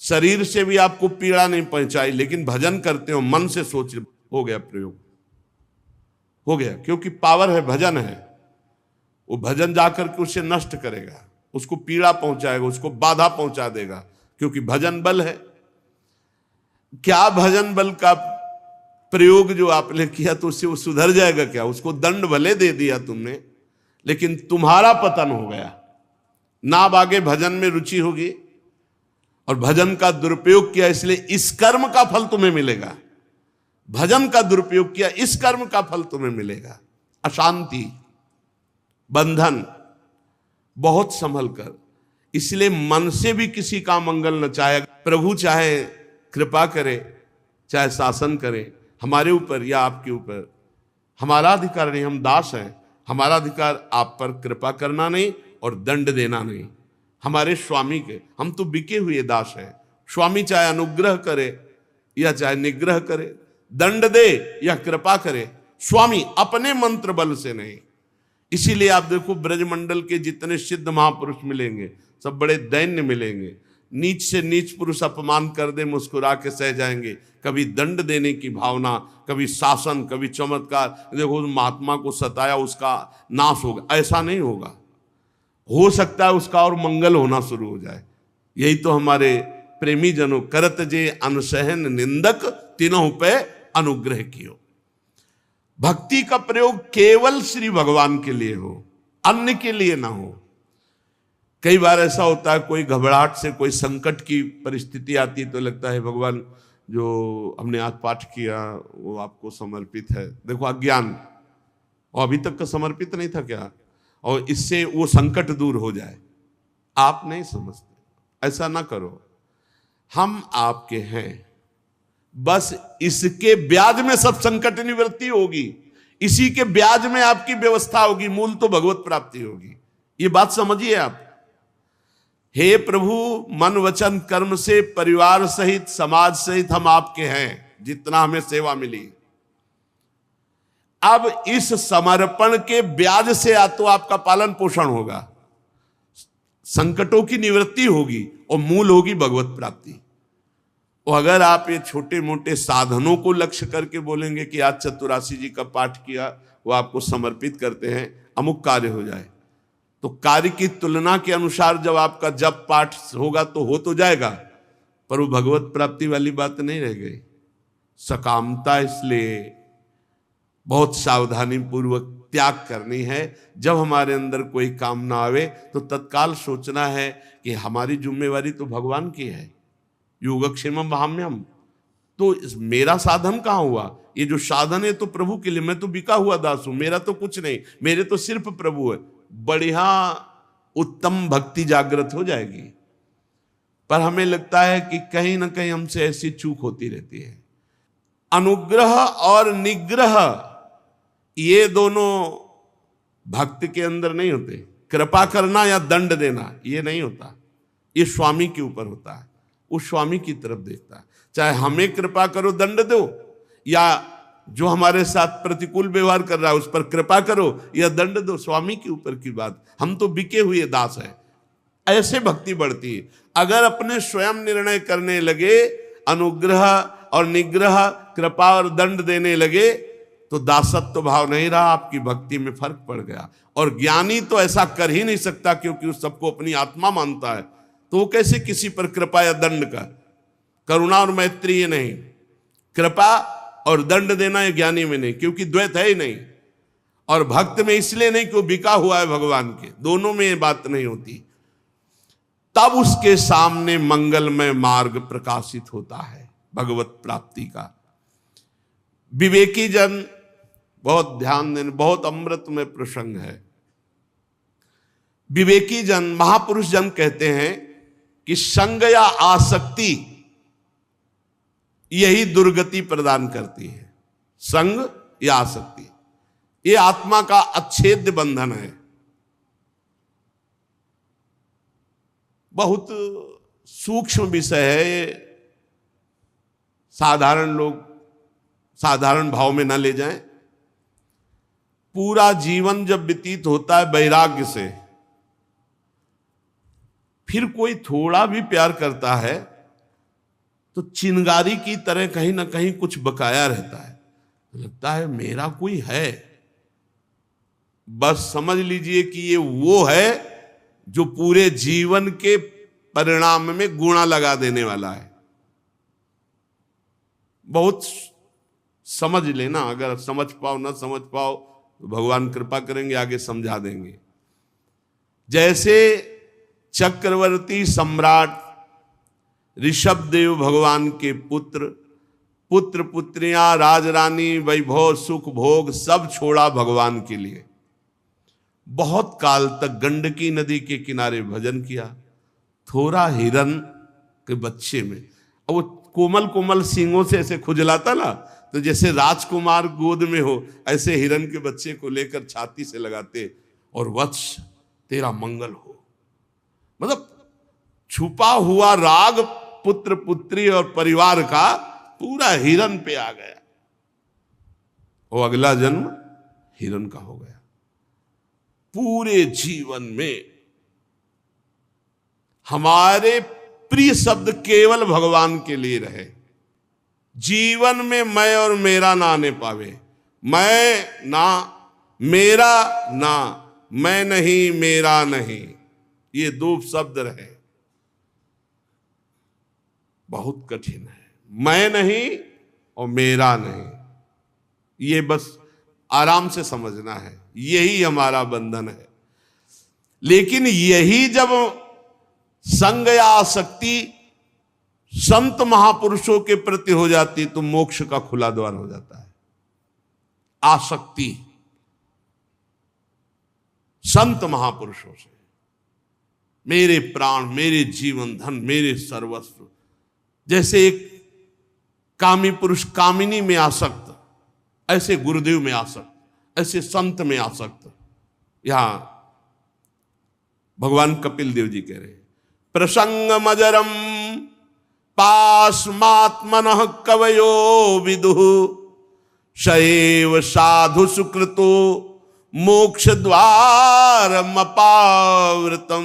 शरीर से भी आपको पीड़ा नहीं पहुंचाई, लेकिन भजन करते हो मन से सोच, हो गया प्रयोग, हो गया, क्योंकि पावर है, भजन है। वो भजन जाकर के उसे नष्ट करेगा, उसको पीड़ा पहुंचाएगा, उसको बाधा पहुंचा देगा, क्योंकि भजन बल है। क्या भजन बल का प्रयोग जो आपने किया तो उससे वो सुधर जाएगा क्या? उसको दंड भले दे दिया तुमने, लेकिन तुम्हारा पतन हो गया ना। अब आगे भजन में रुचि होगी और भजन का दुरुपयोग किया, इसलिए इस कर्म का फल तुम्हें मिलेगा। भजन का दुरुपयोग किया, इस कर्म का फल तुम्हें मिलेगा। अशांति, बंधन, बहुत संभल कर। इसलिए मन से भी किसी का मंगल न चाहे। प्रभु चाहे कृपा करे, चाहे शासन करे हमारे ऊपर या आपके ऊपर, हमारा अधिकार नहीं, हम दास हैं। हमारा अधिकार आप पर कृपा करना नहीं और दंड देना नहीं, हमारे स्वामी के। हम तो बिके हुए दास हैं। स्वामी चाहे अनुग्रह करे या चाहे निग्रह करे, दंड दे या कृपा करे, स्वामी अपने मंत्र बल से नहीं। इसीलिए आप देखो ब्रजमंडल के जितने सिद्ध महापुरुष मिलेंगे सब बड़े दैन्य मिलेंगे। नीच से नीच पुरुष अपमान कर दे मुस्कुरा के सह जाएंगे। कभी दंड देने की भावना, कभी शासन, कभी चमत्कार। देखो उस महात्मा को सताया, उसका नाश होगा, ऐसा नहीं होगा। हो सकता है उसका और मंगल होना शुरू हो जाए। यही तो हमारे प्रेमी जनों करत जे अनसहन निंदक तीनों पे अनुग्रह कियो। भक्ति का प्रयोग केवल श्री भगवान के लिए हो, अन्य के लिए ना हो। कई बार ऐसा होता है, कोई घबराहट से कोई संकट की परिस्थिति आती है तो लगता है भगवान जो हमने आज पाठ किया वो आपको समर्पित है। देखो अज्ञान, और अभी तक का समर्पित नहीं था क्या? और इससे वो संकट दूर हो जाए। आप नहीं समझते, ऐसा ना करो। हम आपके हैं, बस इसके ब्याज में सब संकट निवृत्ति होगी, इसी के ब्याज में आपकी व्यवस्था होगी, मूल तो भगवत प्राप्ति होगी। ये बात समझिए आप। हे प्रभु, मन वचन कर्म से परिवार सहित समाज सहित हम आपके हैं, जितना हमें सेवा मिली। अब इस समर्पण के ब्याज से या तो आपका पालन पोषण होगा, संकटों की निवृत्ति होगी और मूल होगी भगवत प्राप्ति। और अगर आप ये छोटे मोटे साधनों को लक्ष्य करके बोलेंगे कि आज चतुरासी जी का पाठ किया, वो आपको समर्पित करते हैं, अमुक कार्य हो जाए, तो कार्य की तुलना के अनुसार जब आपका जप पाठ होगा तो हो तो जाएगा, पर वो भगवत प्राप्ति वाली बात नहीं रह गई। सकामता इसलिए बहुत सावधानी पूर्वक त्याग करनी है। जब हमारे अंदर कोई काम ना आवे तो तत्काल सोचना है कि हमारी जिम्मेवारी तो भगवान की है। योगक्षेमम वहाम्यम, तो मेरा साधन कहाँ हुआ? ये जो साधन है तो प्रभु के लिए, मैं तो बिका हुआ दास हूं, मेरा तो कुछ नहीं, मेरे तो सिर्फ प्रभु है। बढ़िया उत्तम भक्ति जागृत हो जाएगी। पर हमें लगता है कि कहीं ना कहीं हमसे ऐसी चूक होती रहती है। अनुग्रह और निग्रह ये दोनों भक्त के अंदर नहीं होते। कृपा करना या दंड देना ये नहीं होता, ये स्वामी के ऊपर होता है। वो स्वामी की तरफ देखता है। चाहे हमें कृपा करो दंड दो, या जो हमारे साथ प्रतिकूल व्यवहार कर रहा है उस पर कृपा करो या दंड दो, स्वामी के ऊपर की बात। हम तो बिके हुए दास हैं। ऐसे भक्ति बढ़ती है। अगर अपने स्वयं निर्णय करने लगे, अनुग्रह और निग्रह, कृपा और दंड देने लगे, तो दासत्व भाव नहीं रहा, आपकी भक्ति में फर्क पड़ गया। और ज्ञानी तो ऐसा कर ही नहीं सकता, क्योंकि उस सबको अपनी आत्मा मानता है। तो वो कैसे किसी पर कृपा या दंड का? करुणा और मैत्री ये नहीं, कृपा और दंड देना ये ज्ञानी में नहीं, क्योंकि द्वैत है ही नहीं। और भक्त में इसलिए नहीं कि वो बिका हुआ है भगवान के, दोनों में ये बात नहीं होती। तब उसके सामने मंगलमय मार्ग प्रकाशित होता है भगवत प्राप्ति का। विवेकी जन, बहुत ध्यान देने, बहुत अमृतमय प्रसंग है। विवेकी जन, महापुरुष जन कहते हैं कि संग या आसक्ति यही दुर्गति प्रदान करती है। संग या आसक्ति ये आत्मा का अच्छेद्य बंधन है। बहुत सूक्ष्म विषय है, साधारण लोग साधारण भाव में ना ले जाएं। पूरा जीवन जब व्यतीत होता है वैराग्य से, फिर कोई थोड़ा भी प्यार करता है तो चिंगारी की तरह कहीं ना कहीं कुछ बकाया रहता है, लगता है मेरा कोई है। बस समझ लीजिए कि ये वो है जो पूरे जीवन के परिणाम में गुणा लगा देने वाला है। बहुत समझ लेना, अगर समझ पाओ ना समझ पाओ तो भगवान कृपा करेंगे, आगे समझा देंगे। जैसे चक्रवर्ती सम्राट ऋषभदेव भगवान के पुत्र पुत्रियां, राजरानी, वैभव, सुख, भोग सब छोड़ा भगवान के लिए। बहुत काल तक गंडकी नदी के किनारे भजन किया। थोड़ा हिरन के बच्चे में, और वो कोमल कोमल सींगों से ऐसे खुजलाता ना, तो जैसे राजकुमार गोद में हो ऐसे हिरन के बच्चे को लेकर छाती से लगाते और वत्स तेरा मंगल हो। मतलब छुपा हुआ राग पुत्र पुत्री और परिवार का पूरा हिरन पे आ गया। वो अगला जन्म हिरन का हो गया। पूरे जीवन में हमारे प्रिय शब्द केवल भगवान के लिए रहे। जीवन में मैं और मेरा ना आने पावे। मैं ना, मेरा ना, मैं नहीं, मेरा नहीं, ये दो शब्द रहे। बहुत कठिन है। मैं नहीं और मेरा नहीं, ये बस आराम से समझना है, यही हमारा बंधन है। लेकिन यही जब संग या आसक्ति संत महापुरुषों के प्रति हो जाती तो मोक्ष का खुला द्वार हो जाता है। आसक्ति संत महापुरुषों से, मेरे प्राण, मेरे जीवन धन, मेरे सर्वस्व। जैसे एक कामी पुरुष कामिनी में आसक्त, ऐसे गुरुदेव में आसक्त, ऐसे संत में आसक्त। यहां भगवान कपिल देव जी कह रहे हैं, प्रसंग मजरम पास्मात्मनः कवयो विदुः शैव साधु सुकृतो मोक्ष द्वारम अपावृतम।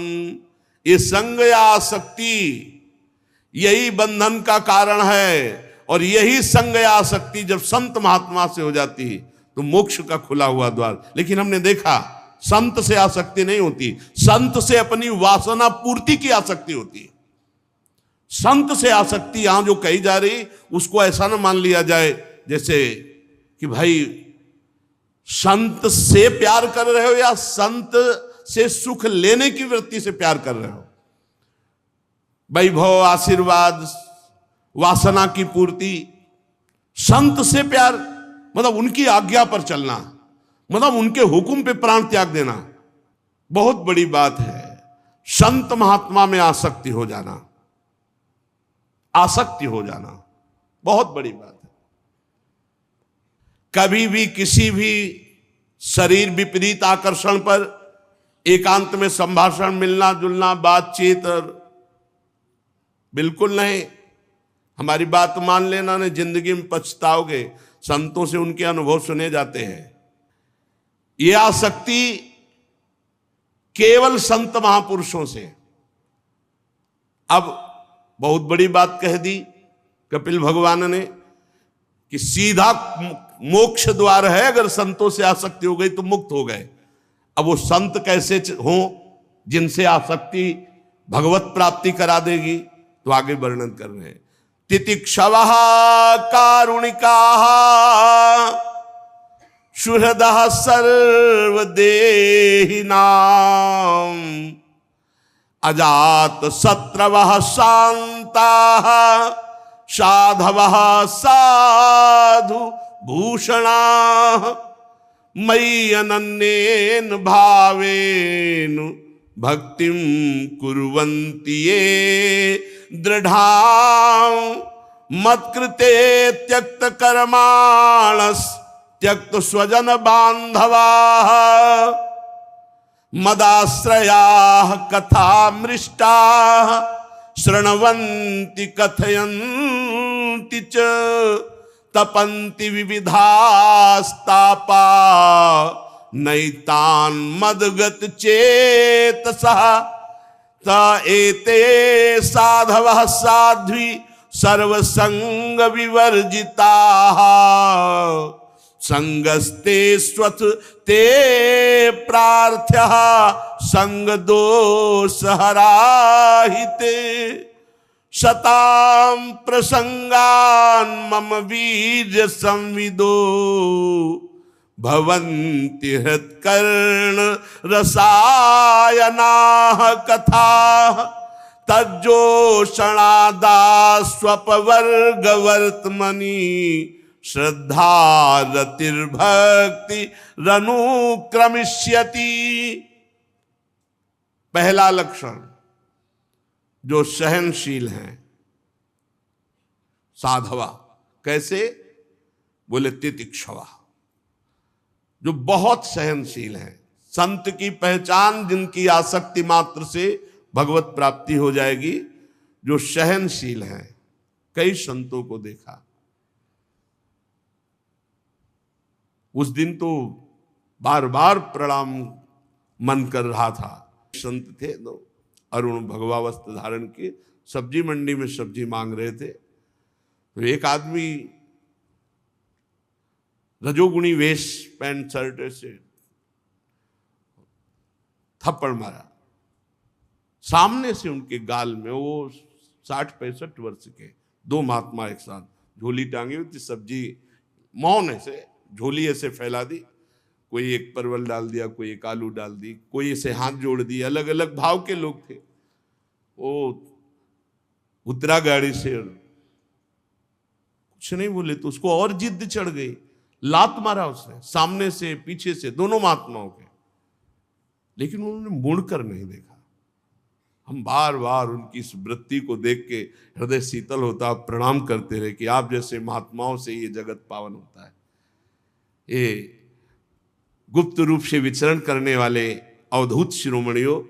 ये संग या आसक्ति यही बंधन का कारण है। और यही संग या आसक्ति जब संत महात्मा से हो जाती है तो मोक्ष का खुला हुआ द्वार। लेकिन हमने देखा संत से आसक्ति नहीं होती, संत से अपनी वासना पूर्ति की आसक्ति होती है। संत से आसक्ति यहां जो कही जा रही उसको ऐसा ना मान लिया जाए जैसे कि भाई संत से प्यार कर रहे हो या संत से सुख लेने की वृत्ति से प्यार कर रहे हो। वैभव, आशीर्वाद, वासना की पूर्ति, संत से प्यार मतलब उनकी आज्ञा पर चलना, मतलब उनके हुक्म पे प्राण त्याग देना, बहुत बड़ी बात है। संत महात्मा में आसक्ति हो जाना, आसक्ति हो जाना बहुत बड़ी बात है। कभी भी किसी भी शरीर विपरीत आकर्षण पर एकांत में संभाषण, मिलना जुलना, बातचीत बिल्कुल नहीं। हमारी बात मान लेना, नहीं जिंदगी में पछताओगे। संतों से उनके अनुभव सुने जाते हैं। यह आसक्ति केवल संत महापुरुषों से। अब बहुत बड़ी बात कह दी कपिल भगवान ने कि सीधा मोक्ष द्वार है, अगर संतों से आसक्ति हो गई तो मुक्त हो गए। अब वो संत कैसे हो जिनसे आसक्ति भगवत प्राप्ति करा देगी, तो आगे वर्णन कर रहे हैं। तितिक्षवः कारुणिकाः सुहृदः सर्वदेहिनां अजात शत्रवः शान्ताः साधवः साधु भूषणाः मयि अनन्येन भावेन भक्तिं कुर्वन्ति ये दृढ़ां मत्कृते त्यक्त कर्माणस् त्यक्त स्वजन बांधवाः मदाश्रयाः कथामृष्टाः शृण्वन्ति कथयन्ति च तपन्ति विविधास्तापा नैतान् मदगत चेतसः त एते साधवः साध्वी सर्वसंग विवर्जिताः संगस्ते स्वथ ते प्रार्थ्यः संग दोषहराहिते शतां प्रसंगान् मम वीर्य संविदो भवन्ति हृत्कर्ण रसायनाः कथाः तज्जोषणादास्वपवर्गवर्त्मनि श्रद्धा रतिर्भक्ति रनुक्रमिष्यति। पहला लक्षण जो सहनशील हैं साधवा, कैसे बोले तितिक्षवा, जो बहुत सहनशील हैं। संत की पहचान जिनकी आसक्ति मात्र से भगवत प्राप्ति हो जाएगी, जो सहनशील हैं। कई संतों को देखा, उस दिन तो बार बार प्रणाम मन कर रहा था। संत थे दो, अरुण भगवा वस्त्र धारण के सब्जी मंडी में सब्जी मांग रहे थे। तो एक आदमी रजोगुणी वेश पैंट शर्ट से थप्पड़ मारा सामने से उनके गाल में। वो 60-65 वर्ष के दो महात्मा एक साथ, झोली टांगी हुई थी, सब्जी मौन ऐसे झोली ऐसे फैला दी, कोई एक परवल डाल दिया, कोई एक आलू डाल दी, कोई ऐसे हाथ जोड़ दिए। अलग अलग भाव के लोग थे। वो उतरा गाड़ी से, कुछ नहीं बोले तो उसको और जिद चढ़ गई, लात मारा उसने सामने से पीछे से दोनों महात्माओं के। लेकिन उन्होंने मुड़कर नहीं देखा। हम बार बार उनकी इस वृत्ति को देख के हृदय शीतल होता, प्रणाम करते रहे कि आप जैसे महात्माओं से ये जगत पावन होता है। ये गुप्त रूप से विचरण करने वाले अवधूत शिरोमणियों,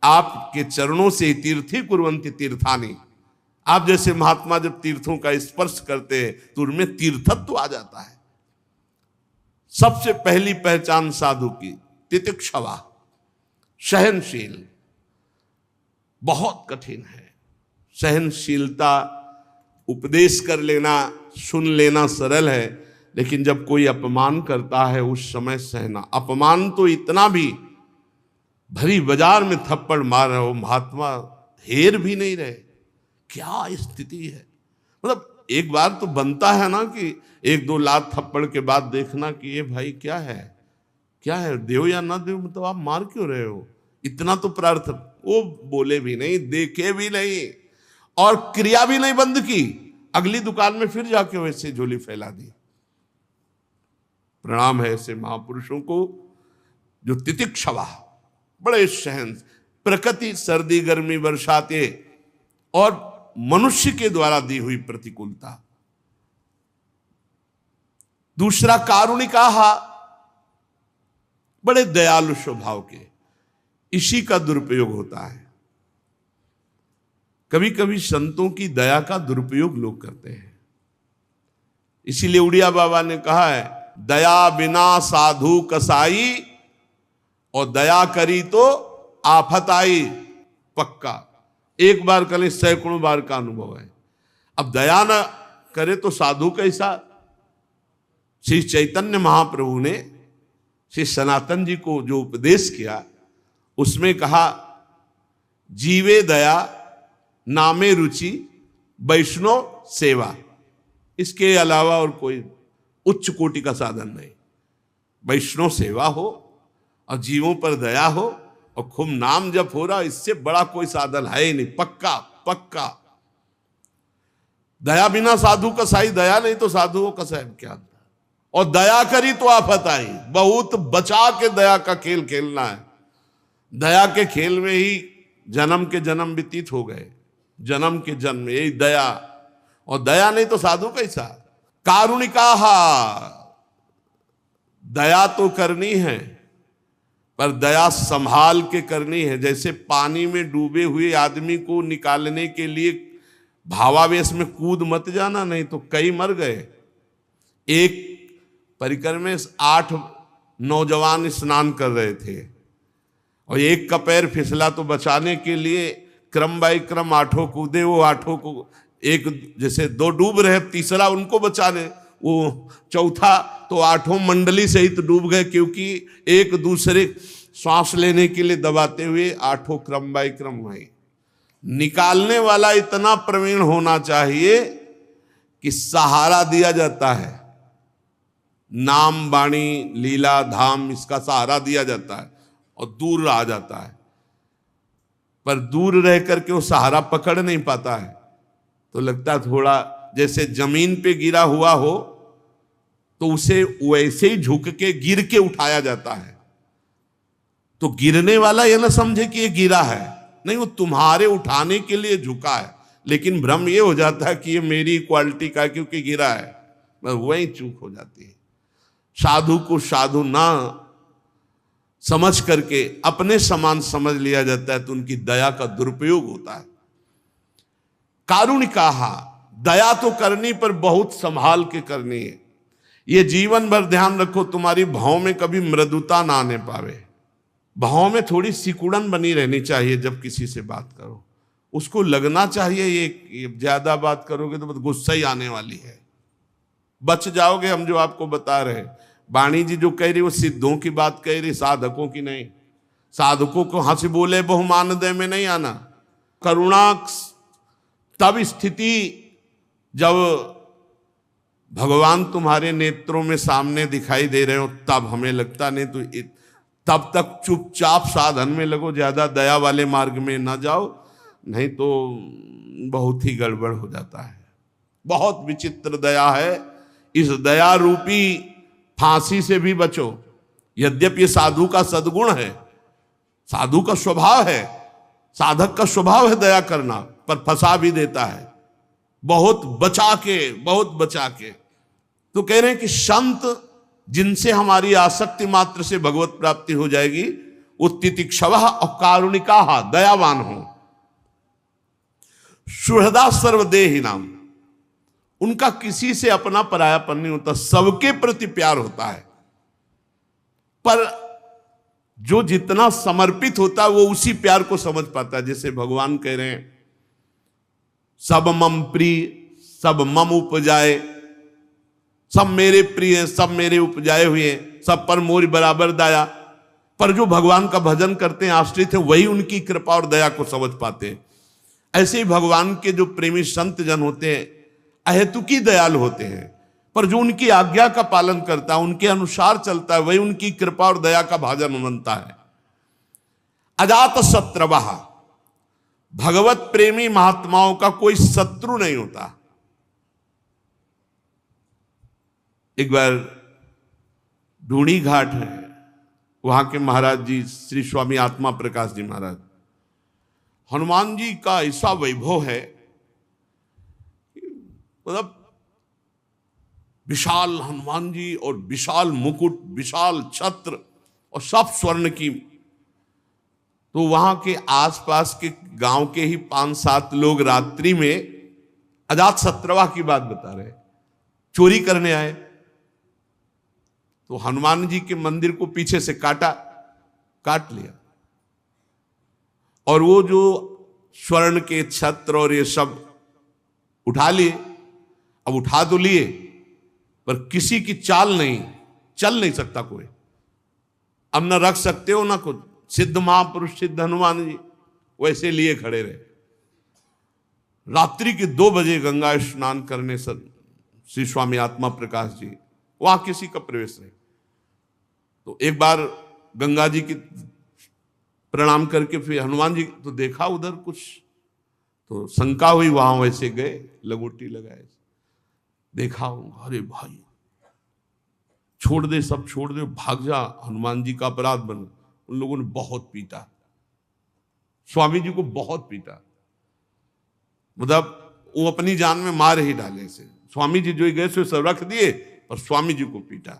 आपके चरणों से तीर्थी कुर्वन्ति तीर्थानि। आप जैसे महात्मा जब तीर्थों का स्पर्श करते हैं तो उनमें तीर्थत्व आ जाता है। सबसे पहली पहचान साधु की तितिक्षवा, सहनशील। बहुत कठिन है सहनशीलता। उपदेश कर लेना, सुन लेना सरल है, लेकिन जब कोई अपमान करता है उस समय सहना। अपमान तो इतना भी, भरी बाजार में थप्पड़ मार रहे हो, महात्मा हेर भी नहीं रहे। क्या स्थिति है। मतलब एक बार तो बनता है ना कि एक दो लात थप्पड़ के बाद देखना कि ये भाई क्या है, क्या है, देव या ना देव, मतलब आप मार क्यों रहे हो। इतना तो प्रार्थना। वो बोले भी नहीं, देखे भी नहीं, और क्रिया भी नहीं बंद की। अगली दुकान में फिर जाके वैसे झोली फैला दी। प्रणाम है ऐसे महापुरुषों को जो तितिक्षवा, बड़े सहन। प्रकृति सर्दी गर्मी बरसाते और मनुष्य के द्वारा दी हुई प्रतिकूलता। दूसरा कारुणिकाहा, बड़े दयालु स्वभाव के। इसी का दुरुपयोग होता है। कभी कभी संतों की दया का दुरुपयोग लोग करते हैं। इसीलिए उड़िया बाबा ने कहा है, दया बिना साधु कसाई, और दया करी तो आफत आई। पक्का एक बार करें, सैकड़ों बार का अनुभव है। अब दया न करे तो साधु कैसा। श्री चैतन्य महाप्रभु ने श्री सनातन जी को जो उपदेश किया, उसमें कहा, जीवे दया नामे रुचि वैष्णव सेवा। इसके अलावा और कोई उच्च कोटि का साधन नहीं। वैष्णव सेवा हो और जीवों पर दया हो और खूब नाम जप हो रहा, इससे बड़ा कोई साधन है ही नहीं। पक्का पक्का। दया बिना साधु कसाई, दया नहीं तो साधु को कसाई क्या। और दया करी तो आफत आई। बहुत बचा के दया का खेल खेलना है। दया के खेल में ही जन्म के जन्म व्यतीत हो गए। जन्म के जन्म यही दया, और दया नहीं तो साधु कैसा। कारुणिकाहा, दया तो करनी है, पर दया संभाल के करनी है। जैसे पानी में डूबे हुए आदमी को निकालने के लिए भावावेश में कूद मत जाना, नहीं तो कई मर गए। एक परिकर में 8 नौजवान स्नान कर रहे थे और एक का पैर फिसला, तो बचाने के लिए क्रम बाई क्रम 8 कूदे। वो 8 को एक जैसे 2 डूब रहे, तीसरा उनको बचाने, वो चौथा तो 8 मंडली सहित डूब गए, क्योंकि एक दूसरे श्वास लेने के लिए दबाते हुए 8 क्रम बाई क्रम हुए। निकालने वाला इतना प्रवीण होना चाहिए कि सहारा दिया जाता है, नाम वाणी लीला धाम इसका सहारा दिया जाता है और दूर आ जाता है। पर दूर रह करके वो सहारा पकड़ नहीं पाता है, तो लगता थोड़ा जैसे जमीन पे गिरा हुआ हो तो उसे वैसे ही झुक के गिर के उठाया जाता है। तो गिरने वाला ये ना समझे कि ये गिरा है, नहीं, वो तुम्हारे उठाने के लिए झुका है, लेकिन भ्रम ये हो जाता है कि ये मेरी क्वालिटी का क्योंकि गिरा है, बस वही चूक हो जाती है। साधु को साधु ना समझ करके अपने समान समझ लिया जाता है, तो उनकी दया का दुरुपयोग होता है। कारुणिकाहा, दया तो करनी पर बहुत संभाल के करनी है। ये जीवन भर ध्यान रखो, तुम्हारी भाव में कभी मृदुता ना आने पावे। भाव में थोड़ी सिकुड़न बनी रहनी चाहिए। जब किसी से बात करो उसको लगना चाहिए ये ज्यादा बात करोगे तो गुस्सा ही आने वाली है, बच जाओगे। हम जो आपको बता रहे, वाणी जी जो कह रही वो सिद्धों की बात कह रही, साधकों की नहीं। साधकों को हंस बोले बहुमान दे में नहीं आना। करुणा तब स्थिति जब भगवान तुम्हारे नेत्रों में सामने दिखाई दे रहे हो, तब हमें लगता, नहीं तो तब तक चुपचाप साधन में लगो, ज्यादा दया वाले मार्ग में ना जाओ, नहीं तो बहुत ही गड़बड़ हो जाता है। बहुत विचित्र दया है। इस दया रूपी फांसी से भी बचो। यद्यपि ये साधु का सद्गुण है, साधु का स्वभाव है, साधक का स्वभाव है दया करना, पर फंसा भी देता है बहुत बचा के, बहुत बचा के। तो कह रहे हैं कि संत जिनसे हमारी आसक्ति मात्र से भगवत प्राप्ति हो जाएगी, वो तितिक्षवः और कारुणिकाः, दयावान हो। सुहृदा सर्वदेहि नाम, उनका किसी से अपना परायापन नहीं होता, सबके प्रति प्यार होता है। पर जो जितना समर्पित होता है वो उसी प्यार को समझ पाता है। जैसे भगवान कह रहे हैं, सब मम प्रिय सब मम उपजाए, सब मेरे प्रिय सब मेरे उपजाए हुए, सब पर मोर बराबर दया। पर जो भगवान का भजन करते हैं, आश्रित है, वही उनकी कृपा और दया को समझ पाते हैं। ऐसे ही भगवान के जो प्रेमी संत जन होते हैं अहेतुकी दयालु होते हैं, पर जो उनकी आज्ञा का पालन करता है, उनके अनुसार चलता है, वही उनकी कृपा और दया का भाजन बनता है। अजात शत्रवः, भगवत प्रेमी महात्माओं का कोई शत्रु नहीं होता। एक बार ढूंढी घाट है, वहां के महाराज जी श्री स्वामी आत्मा प्रकाश जी महाराज, हनुमान जी का ऐसा वैभव है, मतलब विशाल हनुमान जी और विशाल मुकुट, विशाल छत्र और सब स्वर्ण की। तो वहां के आसपास के गांव के ही 5-7 लोग रात्रि में अजात शत्रवा की बात बता रहे, चोरी करने आए। तो हनुमान जी के मंदिर को पीछे से काट लिया, और वो जो स्वर्ण के छत्र और ये सब उठा लिए। अब उठा तो लिए, पर किसी की चाल नहीं, चल नहीं सकता कोई। अब ना रख सकते हो ना कुछ। सिद्ध महापुरुष सिद्ध हनुमान जी वैसे लिए खड़े रहे। रात्रि के 2 बजे गंगा स्नान करने श्री स्वामी आत्मा प्रकाश जी, वहां किसी का प्रवेश नहीं। तो एक बार गंगा जी की प्रणाम करके फिर हनुमान जी तो देखा उधर कुछ, तो शंका हुई, वहां वैसे गए, लगोटी लगाए, देखा, अरे भाई छोड़ दे, सब छोड़ दे, भाग जा, हनुमान जी का अपराध बन। उन लोगों ने बहुत पीटा, स्वामी जी को बहुत पीटा, मतलब वो अपनी जान में मार ही डाले से। स्वामी जी जो गए से सब रख दिए, और स्वामी जी को पीटा।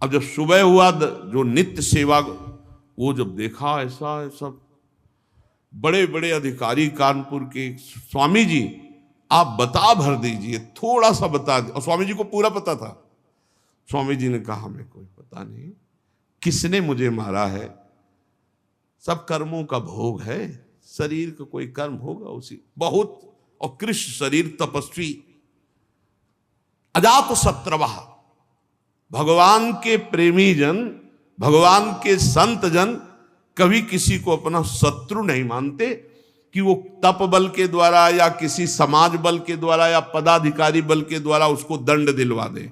अब जब सुबह हुआ जो नित्य सेवा, वो जब देखा ऐसा सब बड़े बड़े अधिकारी कानपुर के, स्वामी जी आप बता भर दीजिए, थोड़ा सा बता दीजिए। और स्वामी जी को पूरा पता था। स्वामी जी ने कहा हमें कोई पता नहीं किसने मुझे मारा है, सब कर्मों का भोग है, शरीर का कोई कर्म होगा उसी बहुत। और कृष्ण शरीर तपस्वी, अजात शत्रवा, भगवान के प्रेमी जन, भगवान के संत जन कभी किसी को अपना शत्रु नहीं मानते कि वो तप बल के द्वारा या किसी समाज बल के द्वारा या पदाधिकारी बल के द्वारा उसको दंड दिलवा दे।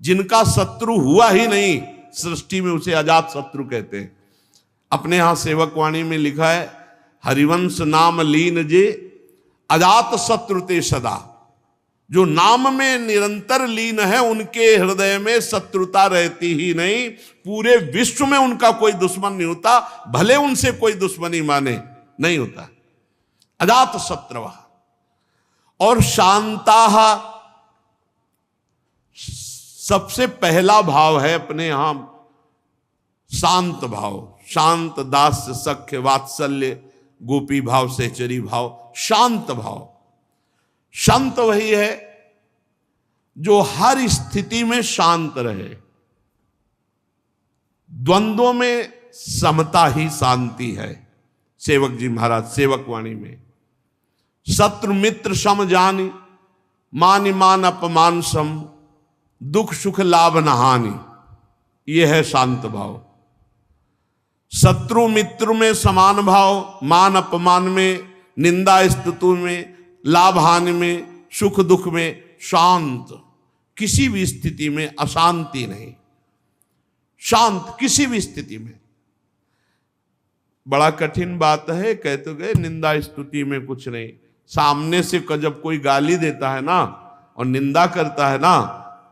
जिनका शत्रु हुआ ही नहीं सृष्टि में, उसे अजात शत्रु कहते हैं। अपने यहां सेवक वाणी में लिखा है, हरिवंश नाम लीन जे अजात शत्रु ते सदा। जो नाम में निरंतर लीन है उनके हृदय में शत्रुता रहती ही नहीं, पूरे विश्व में उनका कोई दुश्मन नहीं होता, भले उनसे कोई दुश्मनी माने, नहीं होता। अजात शत्रवा। और शांताः, सबसे पहला भाव है अपने यहां शांत भाव, शांत, दास्य, सख्य, वात्सल्य, गोपी भाव, सहचरी भाव, शांत भाव। शांत वही है जो हर स्थिति में शांत रहे। द्वंद्वों में समता ही शांति है। सेवक जी महाराज सेवक वाणी में, शत्रु मित्र सम जानी, मान मान अपमान सम, दुख सुख लाभ न हानि, यह है शांत भाव। शत्रु मित्र में समान भाव, मान अपमान में, निंदा स्तुति में, लाभ हानि में, सुख दुख में शांत, किसी भी स्थिति में अशांति नहीं, शांत किसी भी स्थिति में। बड़ा कठिन बात है, कह तो गए निंदा स्तुति में कुछ नहीं। सामने से जब कोई गाली देता है ना और निंदा करता है ना,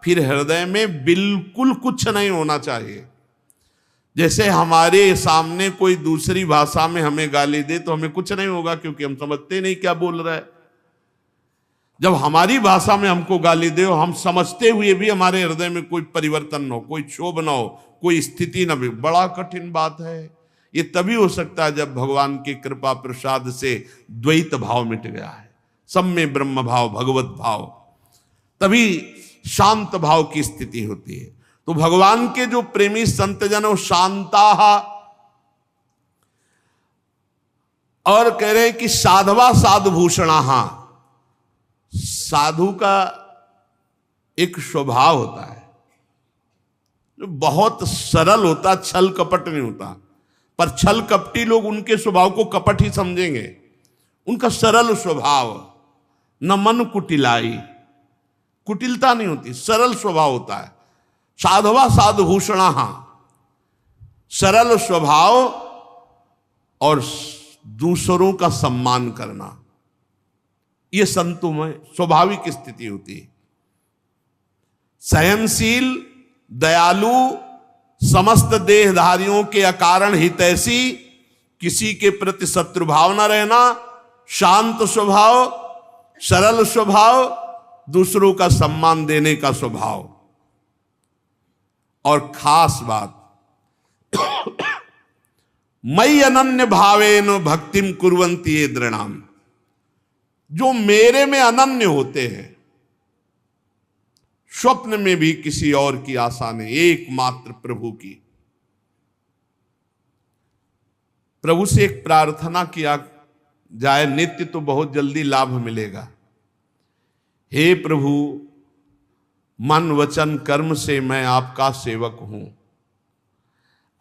फिर हृदय में बिल्कुल कुछ नहीं होना चाहिए। जैसे हमारे सामने कोई दूसरी भाषा में हमें गाली दे तो हमें कुछ नहीं होगा, क्योंकि हम समझते नहीं क्या बोल रहा है। जब हमारी भाषा में हमको गाली दे, हम समझते हुए भी हमारे हृदय में कोई परिवर्तन न हो, कोई क्षोभ न हो, कोई स्थिति न भी, बड़ा कठिन बात है। ये तभी हो सकता है जब भगवान की कृपा प्रसाद से द्वैत भाव मिट गया है, सब में ब्रह्म भाव, भगवत भाव, तभी शांत भाव की स्थिति होती है। तो भगवान के जो प्रेमी संत जन वो शांताः, और कह रहे हैं कि साधवा साधुभूषणाः। साधु का एक स्वभाव होता है जो बहुत सरल होता, छल कपट नहीं होता। पर छल कपटी लोग उनके स्वभाव को कपट ही समझेंगे। उनका सरल स्वभाव, न मन कुटिलाई, कुटिलता नहीं होती, सरल स्वभाव होता है। साधवा साधुभूषणाः, सरल स्वभाव और दूसरों का सम्मान करना, यह संतों में स्वाभाविक स्थिति होती है। सहनशील, दयालु, समस्त देहधारियों के अकारण हितैषी, किसी के प्रति शत्रु भाव न रहना, शांत स्वभाव, सरल स्वभाव, दूसरों का सम्मान देने का स्वभाव। और खास बात, मयि अनन्य भावेन भक्तिम कुर्वन्ति ये दृणाम। जो मेरे में अनन्य होते हैं, स्वप्न में भी किसी और की आशा नहीं, एकमात्र प्रभु की। प्रभु से एक प्रार्थना किया जाए नित्य तो बहुत जल्दी लाभ मिलेगा। हे प्रभु, मन वचन कर्म से मैं आपका सेवक हूं,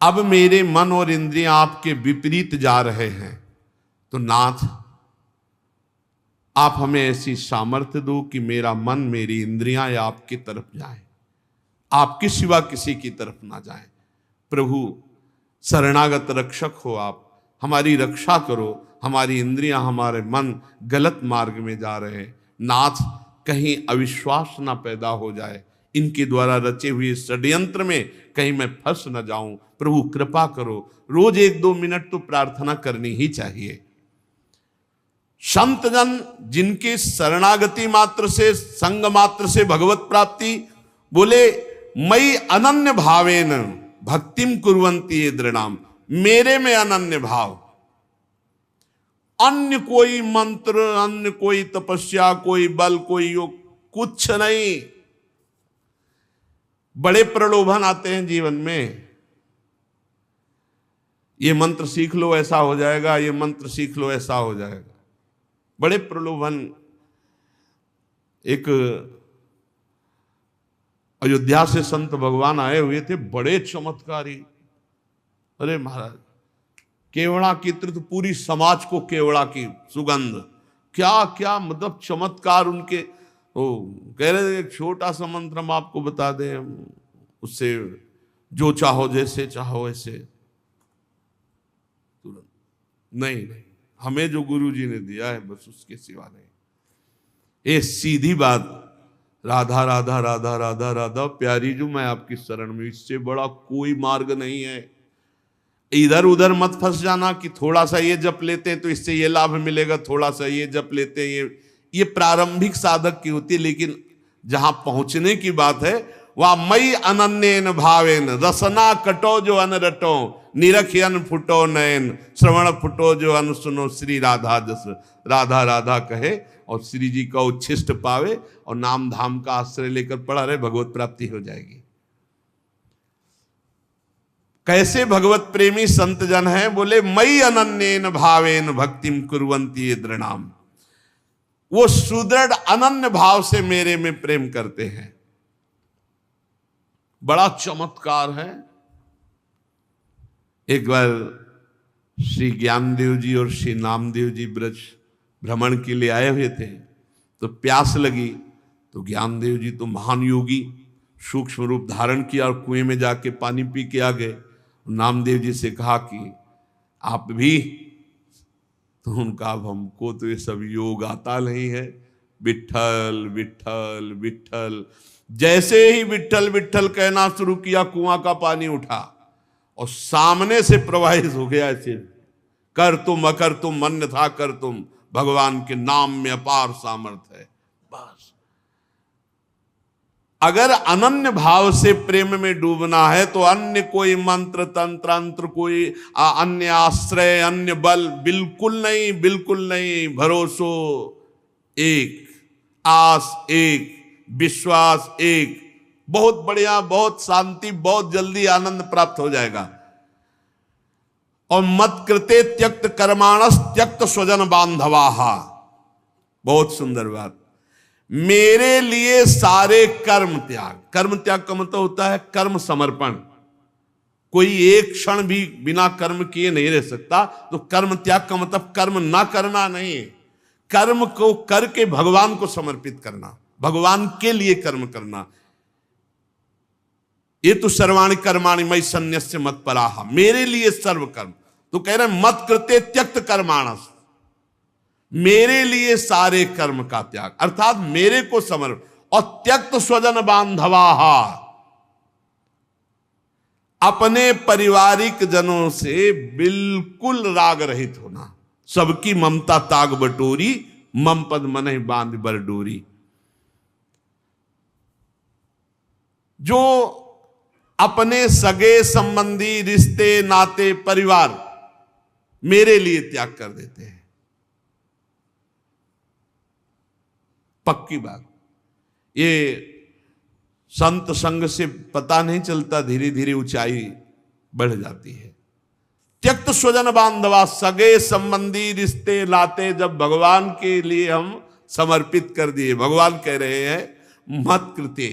अब मेरे मन और इंद्रियां आपके विपरीत जा रहे हैं, तो नाथ आप हमें ऐसी सामर्थ्य दो कि मेरा मन, मेरी इंद्रियां आपकी तरफ जाएं, आपके सिवा किसी की तरफ ना जाएं। प्रभु शरणागत रक्षक हो, आप हमारी रक्षा करो। हमारी इंद्रियां, हमारे मन गलत मार्ग में जा रहे हैं। नाथ, कहीं अविश्वास ना पैदा हो जाए, इनके द्वारा रचे हुए षड्यंत्र में कहीं मैं फंस न जाऊं। प्रभु कृपा करो। रोज 1-2 मिनट तो प्रार्थना करनी ही चाहिए। संत जन जिनके शरणागति मात्र से, संग मात्र से भगवत प्राप्ति, बोले मई अनन्य भावेन भक्तिम कुर्वन्ति ये दृढ़ाम, मेरे में अनन्य भाव, अन्य कोई मंत्र, अन्य कोई तपस्या, कोई बल, कोई योग, कुछ नहीं। बड़े प्रलोभन आते हैं जीवन में, ये मंत्र सीख लो ऐसा हो जाएगा, ये मंत्र सीख लो ऐसा हो जाएगा, बड़े प्रलोभन। एक अयोध्या से संत भगवान आए हुए थे, बड़े चमत्कारी। अरे महाराज, केवड़ा की तीर्थ, पूरी समाज को केवड़ा की सुगंध, क्या क्या मतलब चमत्कार उनके। वो कह रहे थे एक छोटा सा मंत्र हम आपको बता दें, उससे जो चाहो जैसे चाहो ऐसे। तुरंत नहीं, हमें जो गुरु जी ने दिया है बस उसके सिवा नहीं। ये सीधी बात, राधा राधा राधा राधा राधा प्यारी जो मैं आपकी शरण में, इससे बड़ा कोई मार्ग नहीं है। इधर उधर मत फंस जाना कि थोड़ा सा ये जप लेते हैं तो इससे ये लाभ मिलेगा, थोड़ा सा ये जप लेते हैं, ये प्रारंभिक साधक की होती है। लेकिन जहां पहुंचने की बात है वह मई अनन्येन भावेन, रसना कटो जो अन रटो, निरखियन फुटो नयन, श्रवण फुटो जो अन सुनो, श्री राधा जस राधा राधा कहे और श्री जी का उच्छिष्ट पावे और नाम धाम का आश्रय लेकर पड़ा रहे, भगवत प्राप्ति हो जाएगी। कैसे भगवत प्रेमी संत जन हैं? बोले मई अनन्येन भावेन भक्तिम कुर्वन्ति ये दृढ़ाम, वो सुदृढ़ अनन्य भाव से मेरे में प्रेम करते हैं। बड़ा चमत्कार है। एक बार श्री ज्ञानदेव जी और श्री नामदेव जी ब्रज भ्रमण के लिए आए हुए थे, तो प्यास लगी, तो ज्ञानदेव जी तो महान योगी, सूक्ष्म रूप धारण किया और कुएं में जाके पानी पी के आ गए। नामदेव जी से कहा कि आप भी, तो उनका अब हमको तो ये सब योग आता नहीं है, विठ्ठल विठ्ठल विठ्ठल। जैसे ही विठ्ठल विठ्ठल कहना शुरू किया, कुआं का पानी उठा और सामने से प्रवाहित हो गया। ऐसे कर तुम अकर तुम अन्यथा कर तुम, भगवान के नाम में अपार सामर्थ्य है। बस अगर अनन्य भाव से प्रेम में डूबना है तो अन्य कोई मंत्र तंत्र अंत्र, कोई अन्य आश्रय, अन्य बल बिल्कुल नहीं, बिल्कुल नहीं। भरोसो एक, आस एक, विश्वास एक, बहुत बढ़िया, बहुत शांति, बहुत जल्दी आनंद प्राप्त हो जाएगा। और मत कृते त्यक्त कर्माणस त्यक्त स्वजन बांधवाहा, बहुत सुंदर बात। मेरे लिए सारे कर्म त्याग, कर्म त्याग का मतलब होता है कर्म समर्पण। कोई एक क्षण भी बिना कर्म किए नहीं रह सकता, तो कर्म त्याग का मतलब कर्म ना करना नहीं, कर्म को करके भगवान को समर्पित करना, भगवान के लिए कर्म करना। ये तो सर्वाणि कर्माणि मयि सन्न्यस्य मत्पराः, मेरे लिए सर्व कर्म। तो कह रहे मत कृते त्यक्त कर्माणस, मेरे लिए सारे कर्म का त्याग, अर्थात मेरे को समर्पण। और त्यक्त स्वजन बांधवाहा, अपने पारिवारिक जनों से बिल्कुल राग रहित होना। सबकी ममता ताग बटोरी, मम पद मनहि बांध बर डोरी। जो अपने सगे संबंधी, रिश्ते नाते, परिवार मेरे लिए त्याग कर देते हैं, पक्की बात। ये संत संग से पता नहीं चलता, धीरे धीरे ऊंचाई बढ़ जाती है। त्यक्त स्वजन बांधवा, सगे संबंधी, रिश्ते नाते जब भगवान के लिए हम समर्पित कर दिए, भगवान कह रहे हैं मत कृते,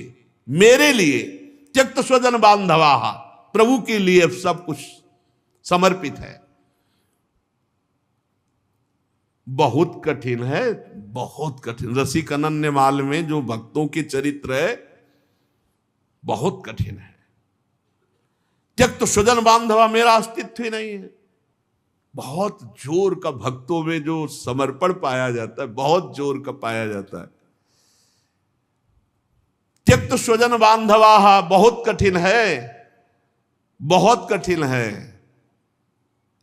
मेरे लिए, त्यक्त स्वजन बांधवा, प्रभु के लिए सब कुछ समर्पित है। बहुत कठिन है, बहुत कठिन। रसिक अनन्यमाल में जो भक्तों के चरित्र है बहुत कठिन है। त्यक्त स्वजन बांधवा, मेरा अस्तित्व ही नहीं है। बहुत जोर का भक्तों में जो समर्पण पाया जाता है, बहुत जोर का पाया जाता है। त्यक्त स्वजन बांधवा बहुत कठिन है, बहुत कठिन है।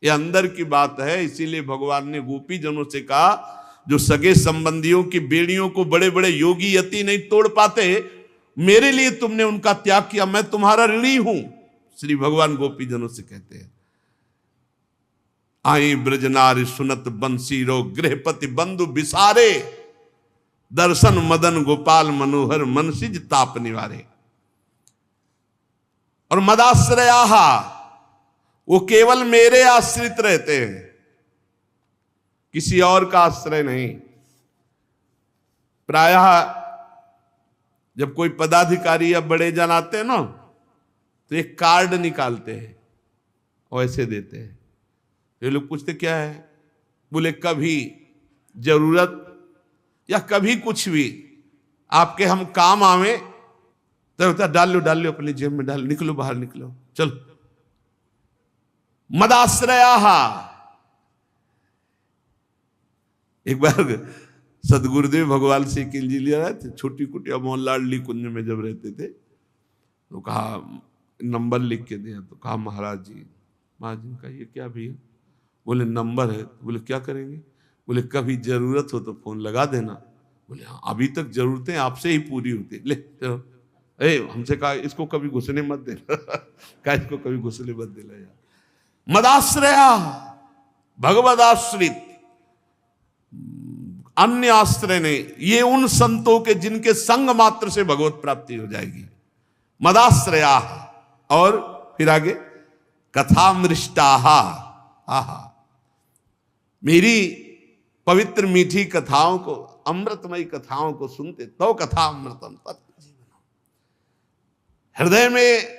ये अंदर की बात है। इसीलिए भगवान ने गोपी जनों से कहा, जो सगे संबंधियों की बेड़ियों को बड़े बड़े योगी यति नहीं तोड़ पाते, मेरे लिए तुमने उनका त्याग किया, मैं तुम्हारा ऋणी हूं। श्री भगवान गोपीजनों से कहते हैं, आई ब्रजनारी सुनत बंसीरो गृहपति बंधु बिसारे, दर्शन मदन गोपाल मनोहर मनसिज ताप निवारे। और मदाश्रयाहा, वो केवल मेरे आश्रित रहते हैं, किसी और का आश्रय नहीं। प्रायः जब कोई पदाधिकारी या बड़े जन आते हैं ना, तो एक कार्ड निकालते हैं और ऐसे देते हैं। ये लोग पूछते क्या है, बोले कभी जरूरत या कभी कुछ भी आपके हम काम आवे तो होता डाल लो अपनी जेब में, डाल, निकलो बाहर निकलो, चलो। मदाश्रया। एक बार सदगुरुदेव भगवान से किलजी लिया रहे थे, छोटी कुटिया मोहनलाडली कुंज में जब रहते थे, तो कहा नंबर लिख के दिया, तो कहा महाराज जी, महाराज जी का ये क्या भैया? बोले नंबर है। तो बोले क्या करेंगे? बोले कभी जरूरत हो तो फोन लगा देना। बोले हाँ, अभी तक जरूरतें आपसे ही पूरी होती, ले चलो। हमसे कहा इसको कभी घुसने मत देना कहा इसको कभी घुसने मत देना यार। मदाश्रया, भगवदाश्रित, अन्य आश्रय नहीं। ये उन संतों के जिनके संग मात्र से भगवत प्राप्ति हो जाएगी। मदाश्रया। और फिर आगे कथामृष्टाहा, आहा, मेरी पवित्र मीठी कथाओं को, अमृतमयी कथाओं को सुनते, तो कथा अमृतम तत् हृदय में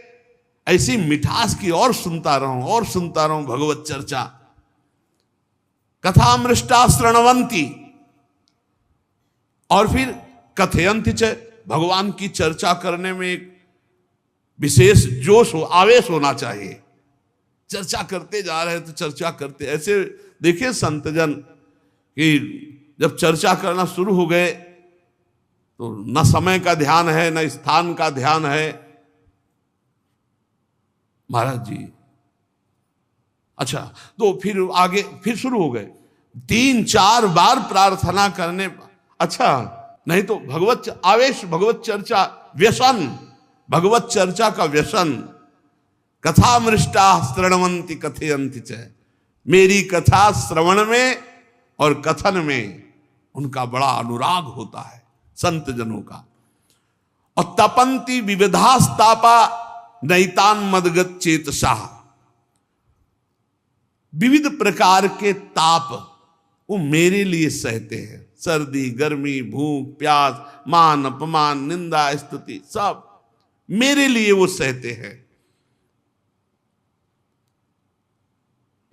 ऐसी मिठास की और सुनता रहूं भगवत चर्चा। कथामृष्टा श्रणवंती, और फिर कथयंती च, भगवान की चर्चा करने में एक विशेष जोश हो, आवेश होना चाहिए। चर्चा करते जा रहे तो चर्चा करते, ऐसे देखिए संतजन कि जब चर्चा करना शुरू हो गए तो न समय का ध्यान है न स्थान का ध्यान है। महाराज जी, अच्छा, तो फिर आगे फिर शुरू हो गए, 3-4 बार प्रार्थना करने, अच्छा नहीं तो भगवत आवेश, भगवत चर्चा व्यसन, भगवत चर्चा का व्यसन। कथामृष्टा श्रणवंती कथयंती च, मेरी कथा श्रवण में और कथन में उनका बड़ा अनुराग होता है संत जनों का। और तपंती विविधास्तापा नैतान मदगत चेतसा, विविध प्रकार के ताप वो मेरे लिए सहते हैं। सर्दी, गर्मी, भूख, प्यास, मान, अपमान, निंदा, स्तुति, सब मेरे लिए वो सहते हैं।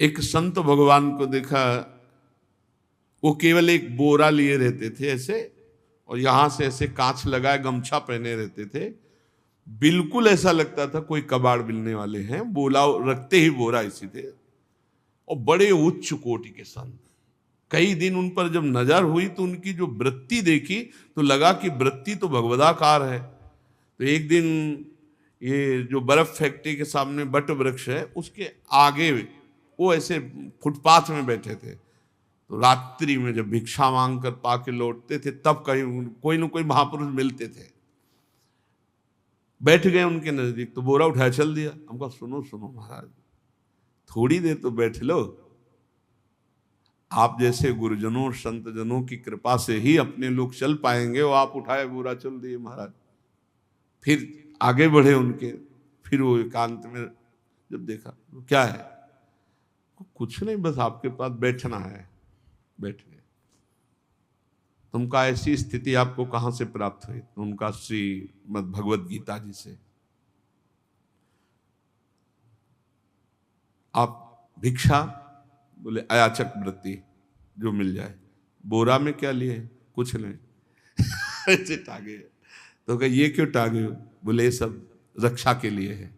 एक संत भगवान को देखा, वो केवल एक बोरा लिए रहते थे ऐसे, और यहां से ऐसे कांच लगाए गमछा पहने रहते थे। बिल्कुल ऐसा लगता था कोई कबाड़ मिलने वाले हैं, बोला रखते ही बोरा ऐसी थे। और बड़े उच्च कोटि के संत। कई दिन उन पर जब नजर हुई तो उनकी जो वृत्ति देखी तो लगा कि वृत्ति तो भगवदाकार है। तो एक दिन ये जो बर्फ फैक्ट्री के सामने बट वृक्ष है, उसके आगे वो ऐसे फुटपाथ में बैठे थे। तो रात्रि में जब भिक्षा मांग कर पाके लौटते थे, तब कहीं कोई न कोई महापुरुष मिलते थे। बैठ गए उनके नजदीक, तो बोरा उठाया चल दिया। हमको सुनो सुनो महाराज, थोड़ी देर तो बैठ लो, आप जैसे गुरुजनों संतजनों की कृपा से ही अपने लोग चल पाएंगे। वो आप उठाए बोरा चल दिए महाराज। फिर आगे बढ़े उनके, फिर वो एकांत में जब देखा तो क्या है, कुछ नहीं, बस आपके पास बैठना है। बैठ गए। तुमका ऐसी स्थिति आपको कहां से प्राप्त हुई? उनका श्रीमद् भगवद गीता जी से। आप भिक्षा, बोले अयाचक वृत्ति, जो मिल जाए। बोरा में क्या लिए? कुछ नहीं ऐसे टांगे। तो कहा ये क्यों टांगे हो? बोले ये सब रक्षा के लिए है।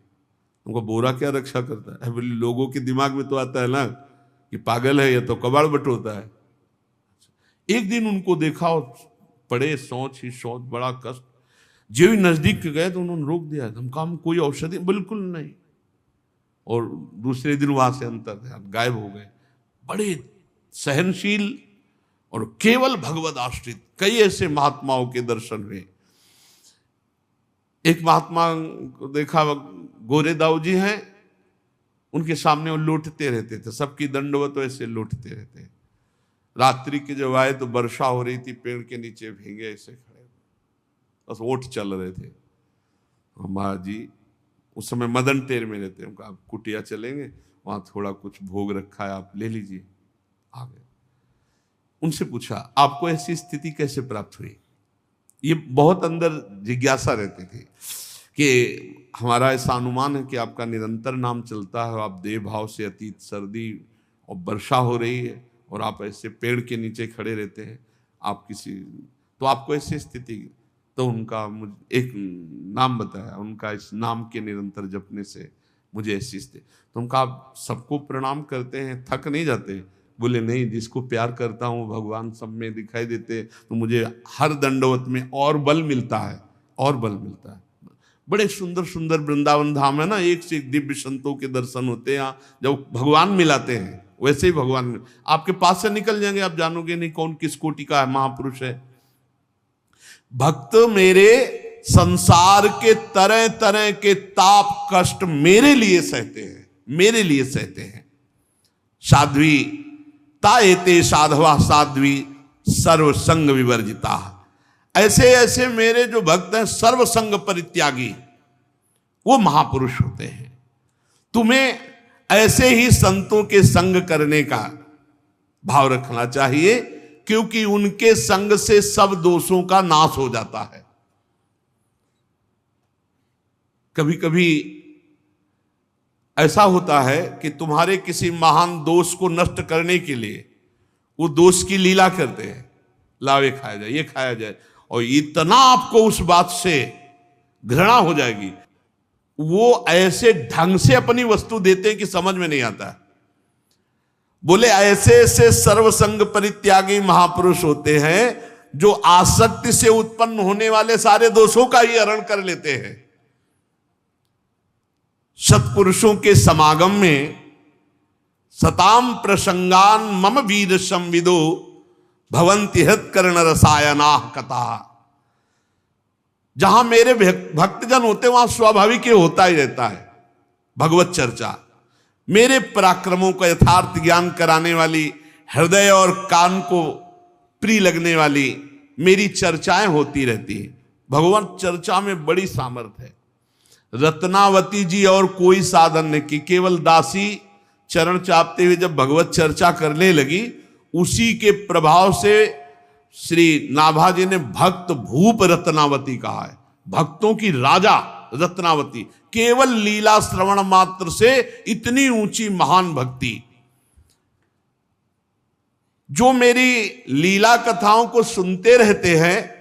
उनको बोरा क्या रक्षा करता है? बोले लोगों के दिमाग में तो आता है ना कि पागल है या तो कबाड़ बटोरता है। एक दिन उनको देखा और पड़े सोच ही सोच, बड़ा कष्ट। जो ही नजदीक गए तो उन्होंने रोक दिया। हम काम कोई औषधि? बिल्कुल नहीं। और दूसरे दिन वहां से अंतर ध्यान गायब हो गए। बड़े सहनशील और केवल भगवद आश्रित कई ऐसे महात्माओं के दर्शन हुए। एक महात्मा को देखा, गोरे दाऊ जी हैं, उनके सामने वो लौटते रहते थे, सबकी दंडवत वैसे लौटते रहते। रात्रि के जब आए तो वर्षा हो रही थी, पेड़ के नीचे भीगे ऐसे खड़े, बस ओट चल रहे थे। महाराज जी उस समय मदन टेर में रहते, उनका आप कुटिया चलेंगे, वहां थोड़ा कुछ भोग रखा है, आप ले लीजिए। आ गए, उनसे पूछा आपको ऐसी स्थिति कैसे प्राप्त हुई। ये बहुत अंदर जिज्ञासा रहती थी कि हमारा ऐसा अनुमान है कि आपका निरंतर नाम चलता है, आप देह भाव से अतीत, सर्दी और वर्षा हो रही है और आप ऐसे पेड़ के नीचे खड़े रहते हैं, आप किसी, तो आपको ऐसी स्थिति। तो उनका एक नाम बताया, उनका इस नाम के निरंतर जपने से मुझे ऐसी स्थिति। तो उनका आप सबको प्रणाम करते हैं, थक नहीं जाते। बोले नहीं, जिसको प्यार करता हूँ भगवान सब में दिखाई देते, तो मुझे हर दंडवत में और बल मिलता है, और बल मिलता है। बड़े सुंदर सुंदर वृंदावन धाम है ना, एक से एक दिव्य संतों के दर्शन होते हैं। जब भगवान मिलाते हैं वैसे ही भगवान आपके पास से निकल जाएंगे, आप जानोगे नहीं कौन किस कोटि का है, महापुरुष है। भक्त मेरे संसार के तरह तरह के ताप कष्ट मेरे लिए सहते हैं, मेरे लिए सहते हैं। साध्वी ताएते साधवा साध्वी सर्व संग विवर्जिता। ऐसे ऐसे मेरे जो भक्त हैं सर्व संग परित्यागी, वो महापुरुष होते हैं। तुम्हें ऐसे ही संतों के संग करने का भाव रखना चाहिए, क्योंकि उनके संग से सब दोषों का नाश हो जाता है। कभी कभी ऐसा होता है कि तुम्हारे किसी महान दोष को नष्ट करने के लिए वो दोष की लीला करते हैं, लावे खाया जाए, ये खाया जाए, और इतना आपको उस बात से घृणा हो जाएगी, वो ऐसे ढंग से अपनी वस्तु देते हैं कि समझ में नहीं आता। बोले ऐसे ऐसे सर्वसंग परित्यागी महापुरुष होते हैं जो आसक्ति से उत्पन्न होने वाले सारे दोषों का ही हरण कर लेते हैं। सत्पुरुषों के समागम में सताम प्रसंगान मम वीर संविदो भवंति हृत्कर्ण रसायना कथा। जहां मेरे भक्तजन होते वहां स्वाभाविक ही होता ही रहता है भगवत चर्चा। मेरे पराक्रमों का यथार्थ ज्ञान कराने वाली, हृदय और कान को प्रिय लगने वाली मेरी चर्चाएं होती रहती हैं। भगवान चर्चा में बड़ी सामर्थ्य है। रत्नावती जी और कोई साधन नहीं कि केवल दासी चरण चापते हुए जब भगवत चर्चा करने लगी, उसी के प्रभाव से श्री नाभा जी ने भक्त भूप रत्नावती कहा है, भक्तों की राजा रत्नावती। केवल लीला श्रवण मात्र से इतनी ऊंची महान भक्ति। जो मेरी लीला कथाओं को सुनते रहते हैं,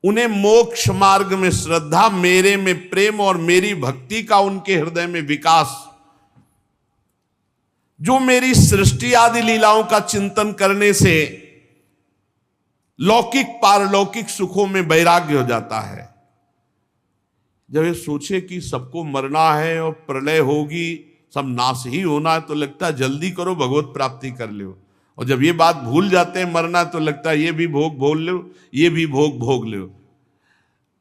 उन्हें मोक्ष मार्ग में श्रद्धा, मेरे में प्रेम और मेरी भक्ति का उनके हृदय में विकास, जो मेरी सृष्टि आदि लीलाओं का चिंतन करने से लौकिक पारलौकिक सुखों में वैराग्य हो जाता है। जब ये सोचे कि सबको मरना है और प्रलय होगी, सब नाश ही होना है, तो लगता है जल्दी करो भगवत प्राप्ति कर लो। और जब ये बात भूल जाते हैं मरना, तो लगता है ये भी भोग भोग लो, ये भी भोग भोग लो।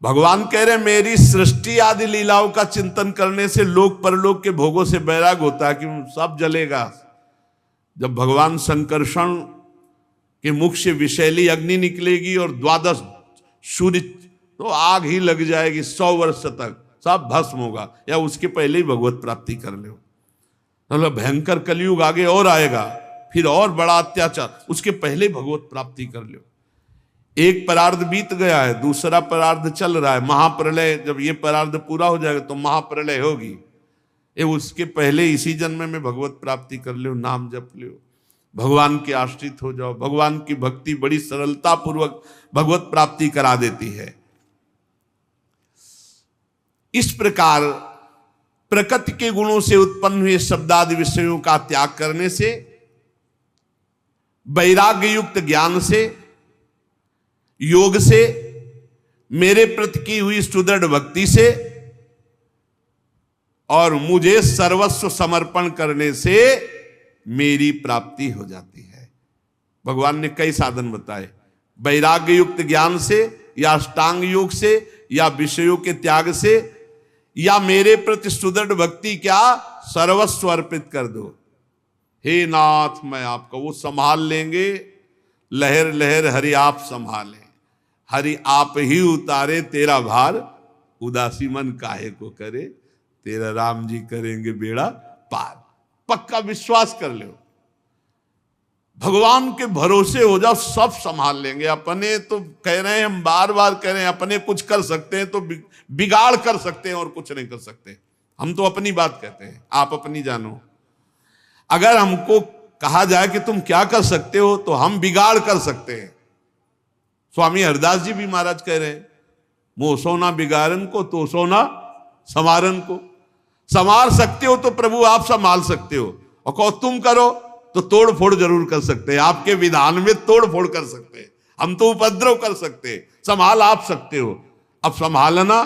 भगवान कह रहे मेरी सृष्टि आदि लीलाओं का चिंतन करने से लोक परलोक के भोगों से वैराग होता है कि सब जलेगा। जब भगवान संकर्षण के मुख से विषैली अग्नि निकलेगी और 12 सूर्य, तो आग ही लग जाएगी, 100 वर्ष तक सब भस्म होगा, या उसके पहले ही भगवत प्राप्ति कर लो। मतलब भयंकर कलयुग आगे और आएगा, फिर और बड़ा अत्याचार, उसके पहले भगवत प्राप्ति कर लो। एक परार्ध बीत गया है, दूसरा परार्ध चल रहा है, महाप्रलय। जब ये परार्ध पूरा हो जाएगा तो महाप्रलय होगी। ये उसके पहले इसी जन्म में भगवत प्राप्ति कर लो, नाम जप लो, भगवान के आश्रित हो जाओ। भगवान की भक्ति बड़ी सरलता पूर्वक भगवत प्राप्ति करा देती है। इस प्रकार प्रकृति के गुणों से उत्पन्न हुए शब्दादि विषयों का त्याग करने से, वैराग्य युक्त ज्ञान से, योग से, मेरे प्रति की हुई सुदृढ़ भक्ति से और मुझे सर्वस्व समर्पण करने से मेरी प्राप्ति हो जाती है। भगवान ने कई साधन बताए, वैराग्य युक्त ज्ञान से, या अष्टांग योग से, या विषयों के त्याग से, या मेरे प्रति सुदृढ़ भक्ति क्या सर्वस्व अर्पित कर दो। हे नाथ मैं आपका, वो संभाल लेंगे। लहर लहर हरि आप संभाले, हरि आप ही उतारे तेरा भार, उदासी मन काहे को करे, तेरा राम जी करेंगे बेड़ा पार। पक्का विश्वास कर लो, भगवान के भरोसे हो जाओ, सब संभाल लेंगे। अपने तो कह रहे हैं, हम बार बार कह रहे हैं, अपने कुछ कर सकते हैं तो बिगाड़ कर सकते हैं और कुछ नहीं कर सकते। हम तो अपनी बात कहते हैं, आप अपनी जानो। अगर हमको कहा जाए कि तुम क्या कर सकते हो, तो हम बिगाड़ कर सकते हैं। स्वामी हरदास जी भी महाराज कह रहे हैं, मोह सोना बिगाड़न को तो सोना संवारन को। संवार सकते हो तो प्रभु आप संभाल सकते हो, और कहो तुम करो तो तोड़ फोड़ जरूर कर सकते हैं। आपके विधान में तोड़ फोड़ कर सकते हैं, हम तो उपद्रव कर सकते हैं, संभाल आप सकते हो। अब संभालना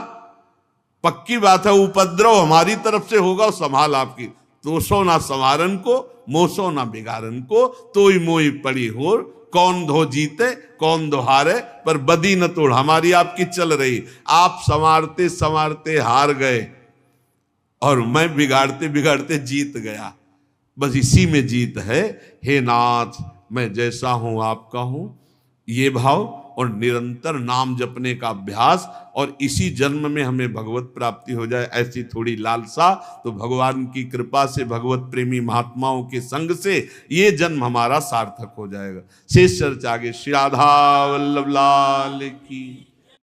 पक्की बात है, उपद्रव हमारी तरफ से होगा और संभाल आपकी। तो सो ना संवारन को, मोसो ना बिगाड़न को, तोई मोई पड़ी होर, कौन धो जीते कौन दो हारे, पर बदी न तोड़ हमारी आपकी चल रही। आप संवारते संवारते हार गए और मैं बिगाड़ते बिगाड़ते जीत गया, बस इसी में जीत है। हे नाथ मैं जैसा हूं आपका हूं, ये भाव और निरंतर नाम जपने का अभ्यास, और इसी जन्म में हमें भगवत प्राप्ति हो जाए ऐसी थोड़ी लालसा, तो भगवान की कृपा से, भगवत प्रेमी महात्माओं के संग से ये जन्म हमारा सार्थक हो जाएगा। शेष चर्चा आगे। श्री राधा वल्लभ लाल की।